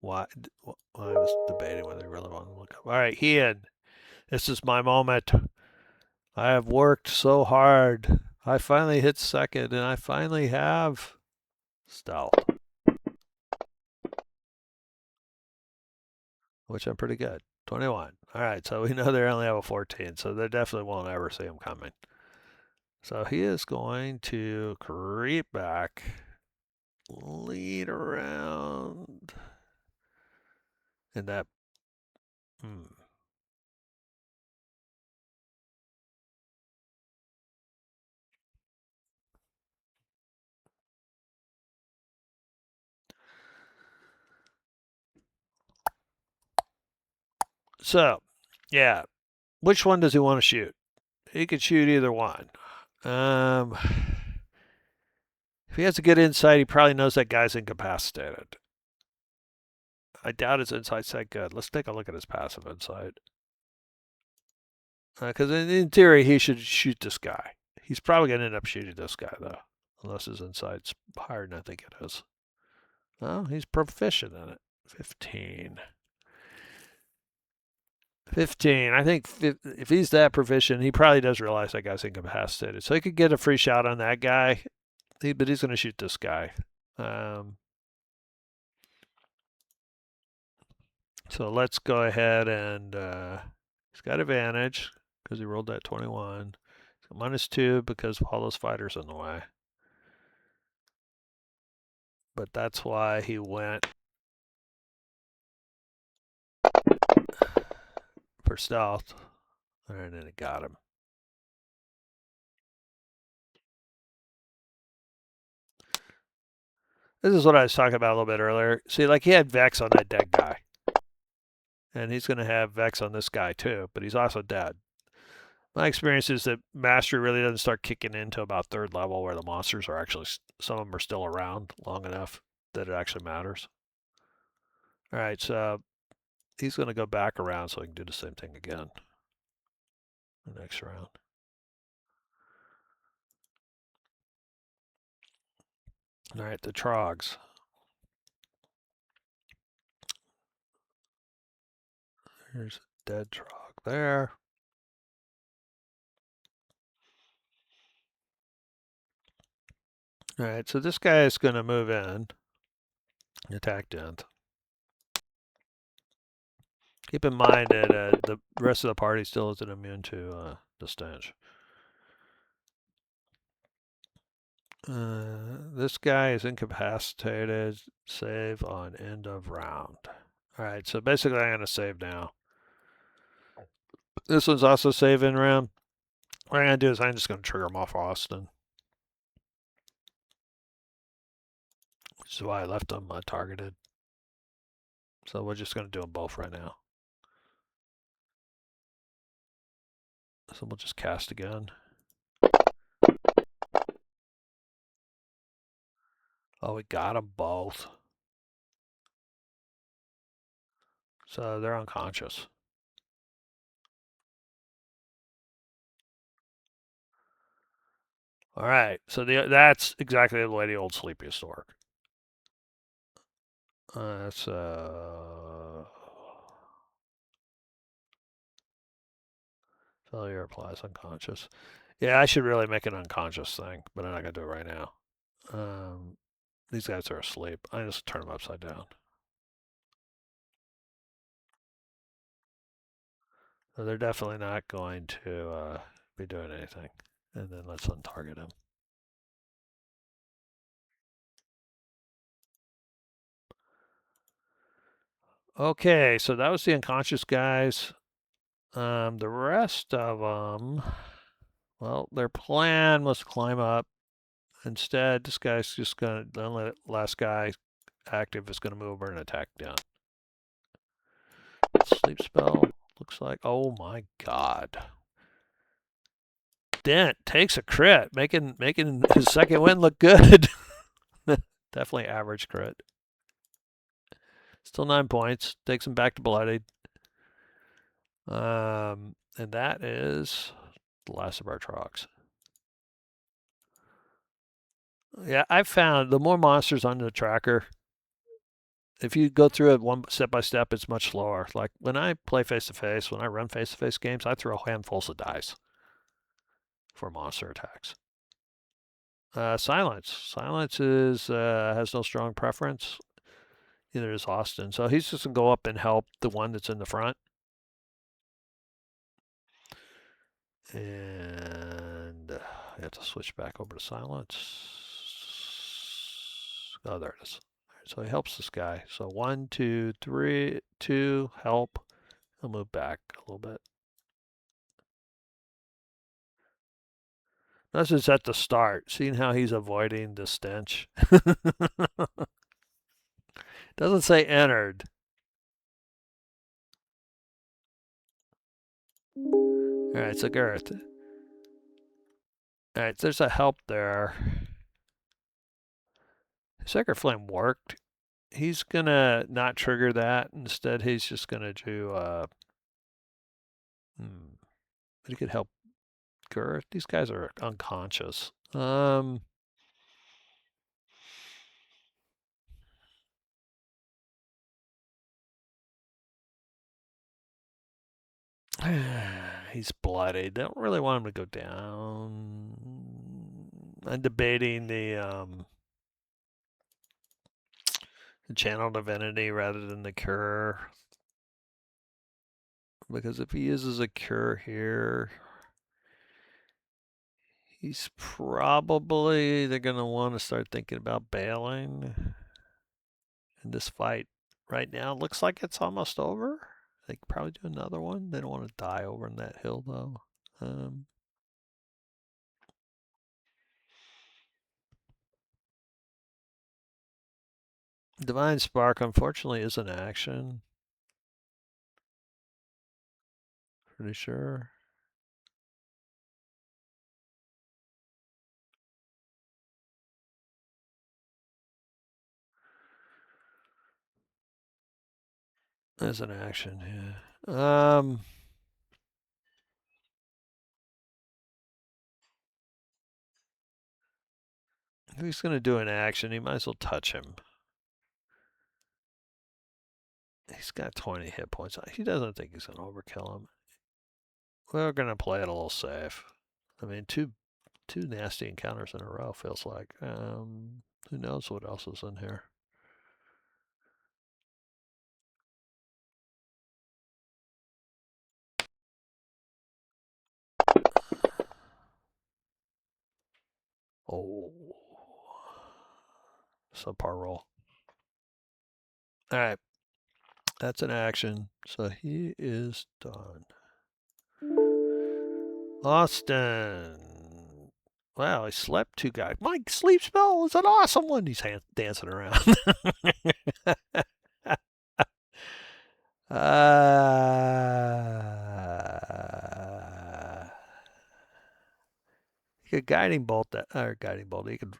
why I was debating whether he really wanted to look up. All right, Ian, this is my moment. I have worked so hard. I finally hit second, and I finally have stealth, which I'm pretty good. 21. All right, so we know they only have a 14, so they definitely won't ever see him coming. So he is going to creep back, lead around, and that. So, yeah, which one does he want to shoot? He could shoot either one. If he has a good insight, he probably knows that guy's incapacitated. I doubt his insight's that good. Let's take a look at his passive insight. Because in theory, he should shoot this guy. He's probably going to end up shooting this guy, though, unless his insight's higher than I think it is. Oh, he's proficient in it. 15. 15. I think if he's that proficient, he probably does realize that guy's incapacitated. So he could get a free shot on that guy, but he's going to shoot this guy. So let's go ahead and he's got advantage because he rolled that 21. So -2 because all those fighters in the way. But that's why he went for stealth. And then it got him. This is what I was talking about a little bit earlier. See, like he had Vex on that dead guy. And he's going to have Vex on this guy too, but he's also dead. My experience is that Mastery really doesn't start kicking into about 3rd level where the monsters are actually, some of them are still around long enough that it actually matters. All right, so he's going to go back around so he can do the same thing again the next round. All right, the Trogs. Here's a dead Trog there. All right, so this guy is going to move in, attack Dent. Keep in mind that the rest of the party still isn't immune to the stench. This guy is incapacitated. Save on end of round. All right, so basically I'm going to save now. This one's also save in round. What I'm going to do is I'm just going to trigger him off Austin, which is why I left them targeted. So we're just going to do them both right now. So we'll just cast again. Oh, we got them both. So they're unconscious. All right, so that's exactly the way the old sleep used to work. That's failure applies unconscious. Yeah, I should really make an unconscious thing, but I'm not gonna do it right now. These guys are asleep. I just turn them upside down. So they're definitely not going to be doing anything. And then let's untarget him. Okay, so that was the unconscious guys. The rest of them, well, their plan was to climb up. Instead, this guy's just gonna, the last guy active is gonna move over and attack down. Sleep spell looks like, oh my god. Dent takes a crit, making his second win look good. Definitely average crit. Still 9 points. Takes him back to bloodied. And that is the last of our trogs. Yeah, I've found the more monsters on the tracker, if you go through it one step by step, it's much slower. Like when I play face to face, when I run face to face games, I throw handfuls of dice for monster attacks. Silence. Silence is has no strong preference. Neither does Austin. So he's just gonna go up and help the one that's in the front. And I have to switch back over to silence. Oh, there it is. So he helps this guy. So 1, 2, 3, 2, help. He'll move back a little bit. This is at the start. Seeing how he's avoiding the stench. Doesn't say entered. All right, so Gareth. All right, there's a help there. Sacred Flame worked. He's gonna not trigger that. Instead, he's just gonna do. But he could help Gareth. These guys are unconscious. He's bloody. They don't really want him to go down. I'm debating the channel divinity rather than the cure. Because if he uses a cure here, he's probably, they're going to want to start thinking about bailing. And this fight right now looks like it's almost over. They could probably do another one. They don't want to die over in that hill though. Divine Spark, unfortunately, is an action. Pretty sure. As an action, yeah. If he's going to do an action, he might as well touch him. He's got 20 hit points. He doesn't think he's going to overkill him. We're going to play it a little safe. I mean, two nasty encounters in a row feels like. Who knows what else is in here? Oh. subpar roll. All right, that's an action. So he is done. Austin. Wow, he slept 2 guys. My sleep spell is an awesome one. He's dancing around. You could guiding bolt that, or guiding bolt. You could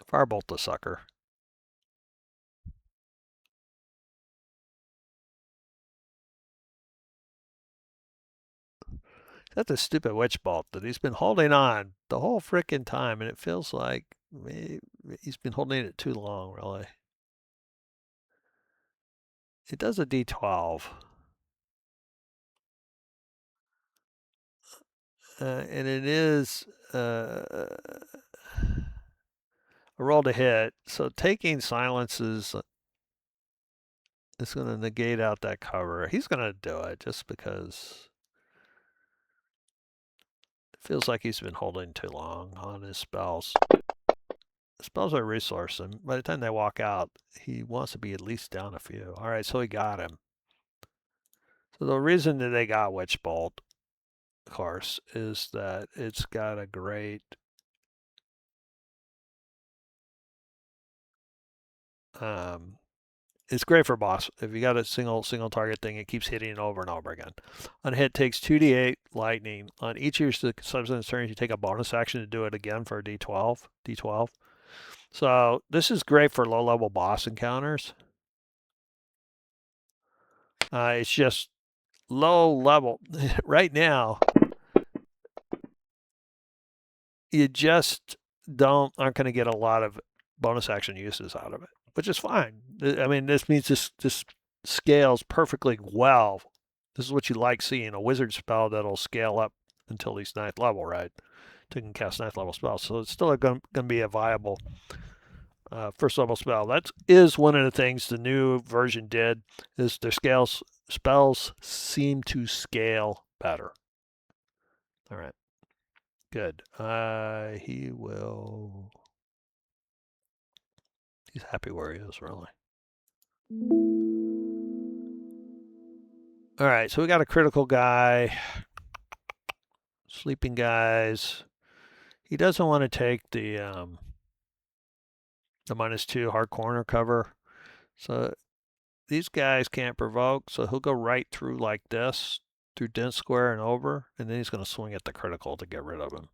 firebolt the sucker. That's a stupid witch bolt that he's been holding on the whole frickin' time, and it feels like he's been holding it too long, really. It does a D12. And it is a roll to hit. So taking silences is going to negate out that cover. He's going to do it just because it feels like he's been holding too long on his spells. Spells are a resource, and by the time they walk out, he wants to be at least down a few. All right, so he got him. So the reason that they got Witch Bolt, of course, is that it's got a great it's great for boss. If you got a single target thing, it keeps hitting it over and over again. On hit, takes 2d8 lightning. On each of your subsequent turns, you take a bonus action to do it again for a d12. So this is great for low-level boss encounters. It's just low level right now. You just aren't going to get a lot of bonus action uses out of it, which is fine. I mean, this means this scales perfectly well. This is what you like seeing, a wizard spell that'll scale up until he's 9th level, right? To can cast 9th level spells. So it's still going to be a viable first level spell. That is one of the things the new version did, is their spells seem to scale better. All right. Good. He's happy where he is, really. All right, so we got a critical guy. Sleeping guys. He doesn't want to take the -2 hard corner cover. So these guys can't provoke, so he'll go right through like this, through Dent Square and over, and then he's going to swing at the critical to get rid of him.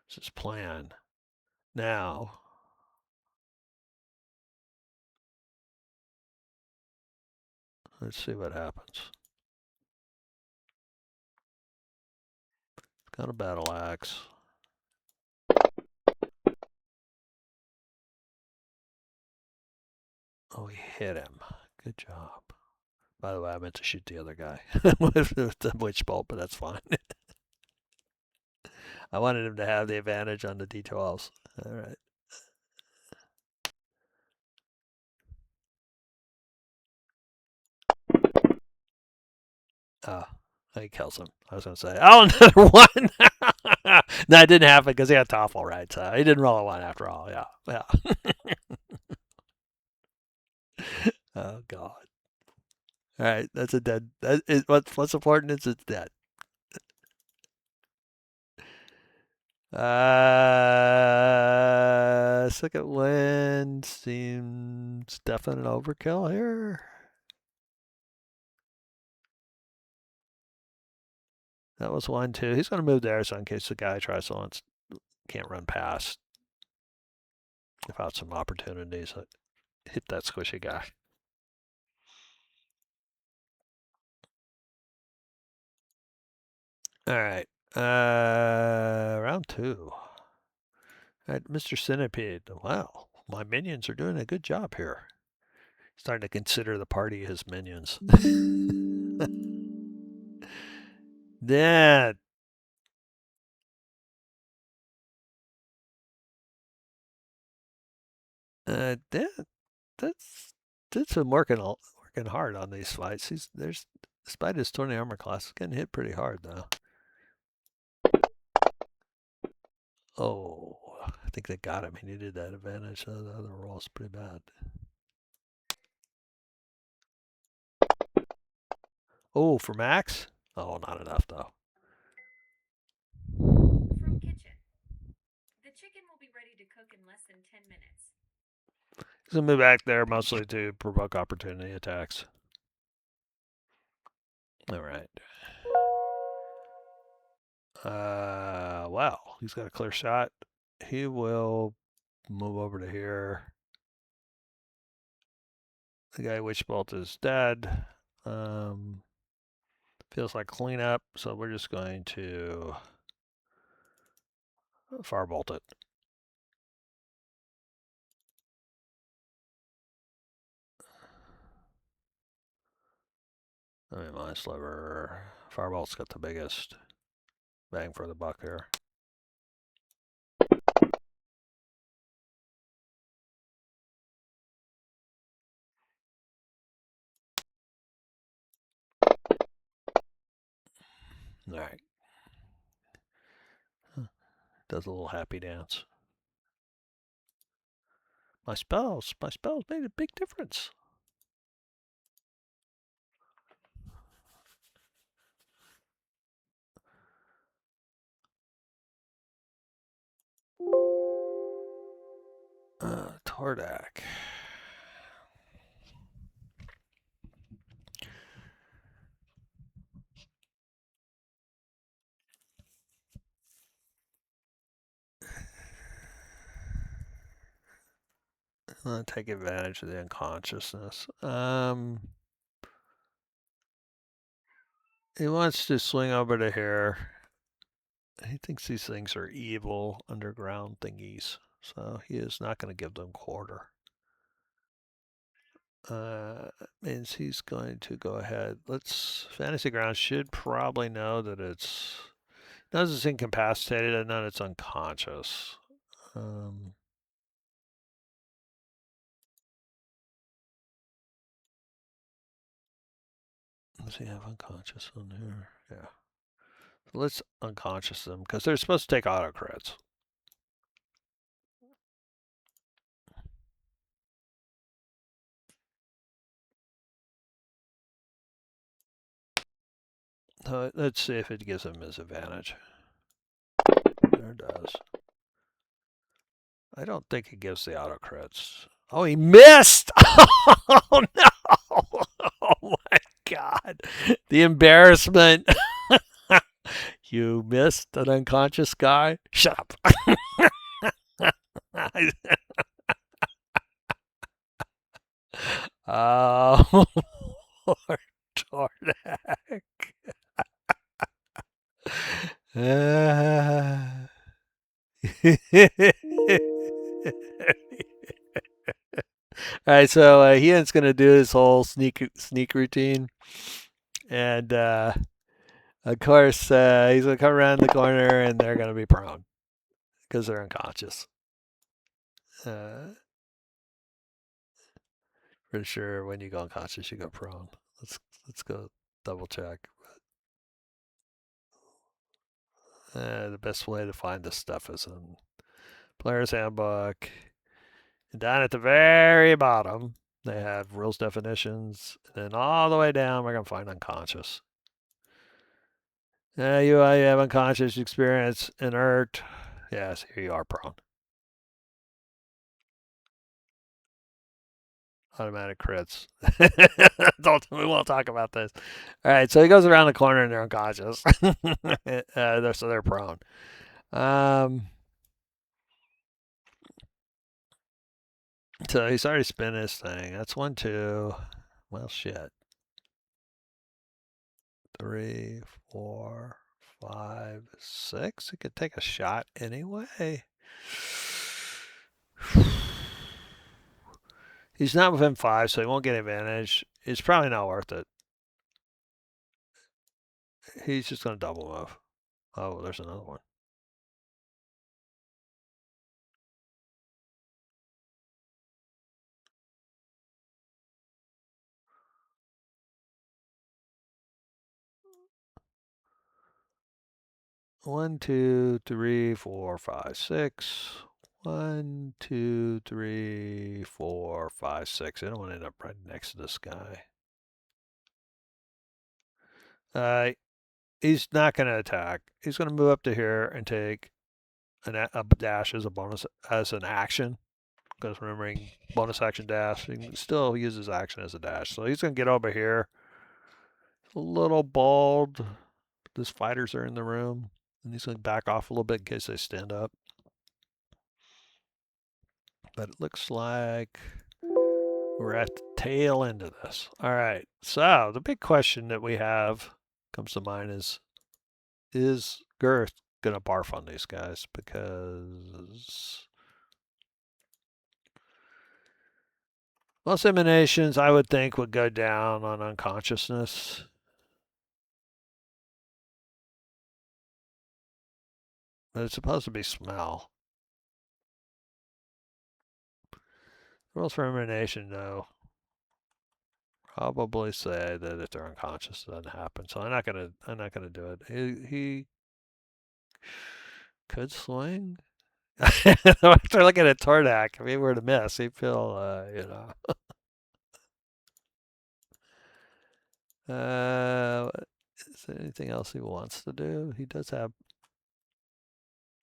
That's his plan. Now, let's see what happens. Got a battle axe. Oh, he hit him. Good job. By the way, I meant to shoot the other guy with the witch bolt, but that's fine. I wanted him to have the advantage on the D12s. All right. Oh, he kills him. I was going to say, oh, another one. No, it didn't happen because he had Toffle, right? So he didn't roll a 1 after all. Yeah. Yeah. Oh, God. All right. That's a dead. What's important is it's dead. Second wind seems definite overkill here. That was 1, 2. He's going to move there, so in case the guy tries to can't run past without some opportunities, hit that squishy guy. All right. Round 2. All right, Mr. Centipede. Wow, my minions are doing a good job here. Starting to consider the party his minions. Then that's been working hard on these fights. Despite his 20 armor class, he's getting hit pretty hard though. Oh, I think they got him. He needed that advantage. So the other roll's pretty bad. Oh, for Max? Oh, not enough though. From kitchen. The chicken will be ready to cook in less than 10 minutes. He's gonna move back there mostly to provoke opportunity attacks. All right. Wow. He's got a clear shot. He will move over to here. The guy Witch Bolt is dead. Feels like cleanup, so we're just going to firebolt it. I mean, my sliver. Firebolt's got the biggest bang for the buck here. All right. Does a little happy dance. My spells made a big difference. Tordak. I'm gonna take advantage of the unconsciousness. He wants to swing over to here. He thinks these things are evil underground thingies, so he is not going to give them quarter. Means he's going to go ahead. Let's Fantasy Ground should probably know that knows it's incapacitated and that it's unconscious. Does he have unconscious on here? Yeah. Let's unconscious them because they're supposed to take auto crits. So let's see if it gives him his advantage. There it does. I don't think it gives the auto crits. Oh, he missed! Oh no! Oh my god! The embarrassment. You missed an unconscious guy? Shut up. Oh, poor Tordak. All right, so Ian's gonna do his whole sneak routine, and of course he's gonna come around the corner, and they're gonna be prone because they're unconscious. Uh, Pretty sure when you go unconscious, you go prone. Let's go double check. The best way to find this stuff is in Player's Handbook. And down at the very bottom, they have rules definitions. And then all the way down, we're going to find unconscious. You have unconscious experience, inert. Yes, here you are, prone. Automatic crits. We won't talk about this. All right, so he goes around the corner and they're unconscious. So they're prone. So he's already spent his thing. That's 1, 2. Well, shit. 3, 4, 5, 6. He could take a shot anyway. He's not within 5, so he won't get advantage. It's probably not worth it. He's just going to double move. Oh, there's another one. 1, 2, 3, 4, 5, 6. 1, 2, 3, 4, 5, 6. I don't want to end up right next to this guy. Uh, he's not going to attack. He's going to move up to here and take a dash as a bonus, as an action. Because remembering bonus action dash, he can still use his action as a dash. So he's going to get over here. A little bald. These fighters are in the room. And he's going to back off a little bit in case they stand up. But it looks like we're at the tail end of this. All right. So the big question that we have comes to mind is Girth going to barf on these guys? Because most emanations, I would think, would go down on unconsciousness. But it's supposed to be smell. Rules for emanation, though, probably say that if they're unconscious, it doesn't happen. So I'm not gonna do it. He could swing. After looking at Tordak, if he were to miss, he'd feel, is there anything else he wants to do? He does have,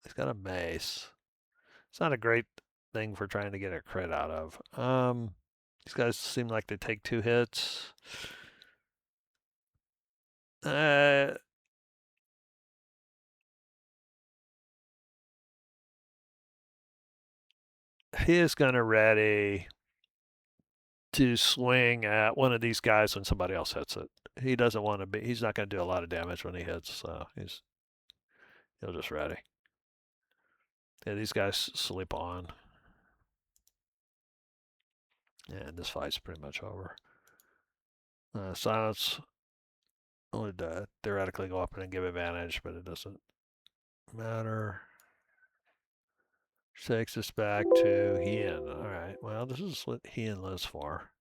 he's got a mace. It's not a great thing for trying to get a crit out of. These guys seem like they take 2 hits. Uh, he is going to ready to swing at one of these guys when somebody else hits it. He doesn't want to be. He's not going to do a lot of damage when he hits, so he'll just ready. Yeah, these guys sleep on, and this fight's pretty much over. Silence would theoretically go up and give advantage, but it doesn't matter. Takes us back to Hien. All right. Well, this is what Hien lives for.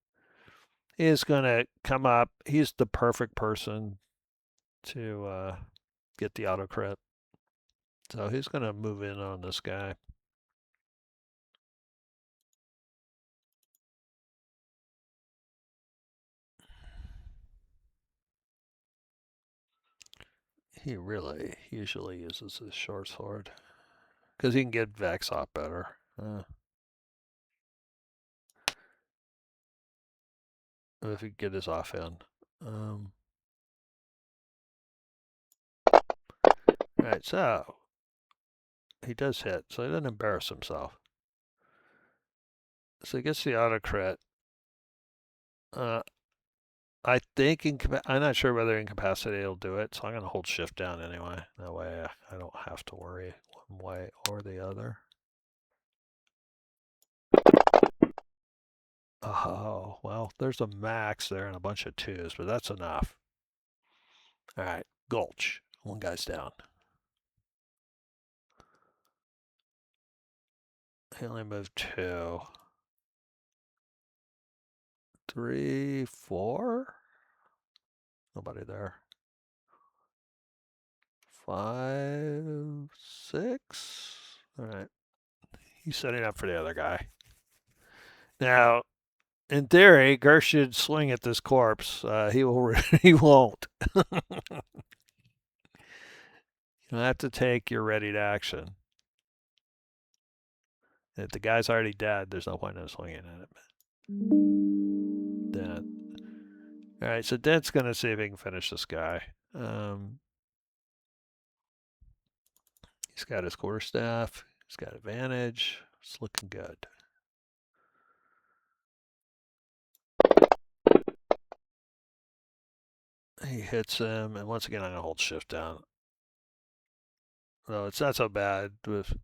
He is going to come up. He's the perfect person to get the auto crit. So he's going to move in on this guy. He really usually uses his short sword because he can get Vex off better. If he can get his off in. Alright, so he does hit, so he doesn't embarrass himself. So he gets the auto crit. Uh, I think I'm not sure whether incapacity will do it, so I'm going to hold shift down anyway. That way I don't have to worry one way or the other. Oh, well, there's a max there and a bunch of 2s, but that's enough. All right, Gulch. One guy's down. He only moved 2. 3, 4? Nobody there. 5, 6? All right. He's setting up for the other guy. Now, in theory, Gersh should swing at this corpse. He will. He won't. You have to take your ready to action. If the guy's already dead, there's no point in swinging at him. Dead. All right, so Dent's gonna see if he can finish this guy. He's got his quarterstaff. He's got advantage. It's looking good. He hits him, and once again, I'm gonna hold shift down. No, it's not so bad with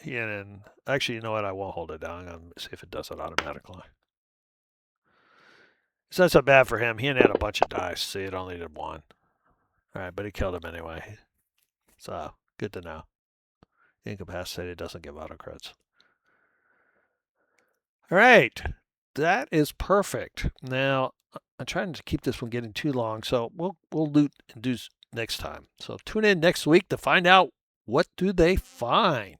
Hien and actually, you know what? I won't hold it down. I'm gonna see if it does it automatically. It's not so bad for him. Hien had a bunch of dice. See, it only did 1. All right, but he killed him anyway. So good to know. Incapacitated doesn't give auto crits. All right, that is perfect. Now I'm trying to keep this from getting too long, so we'll loot and do next time. So tune in next week to find out what do they find.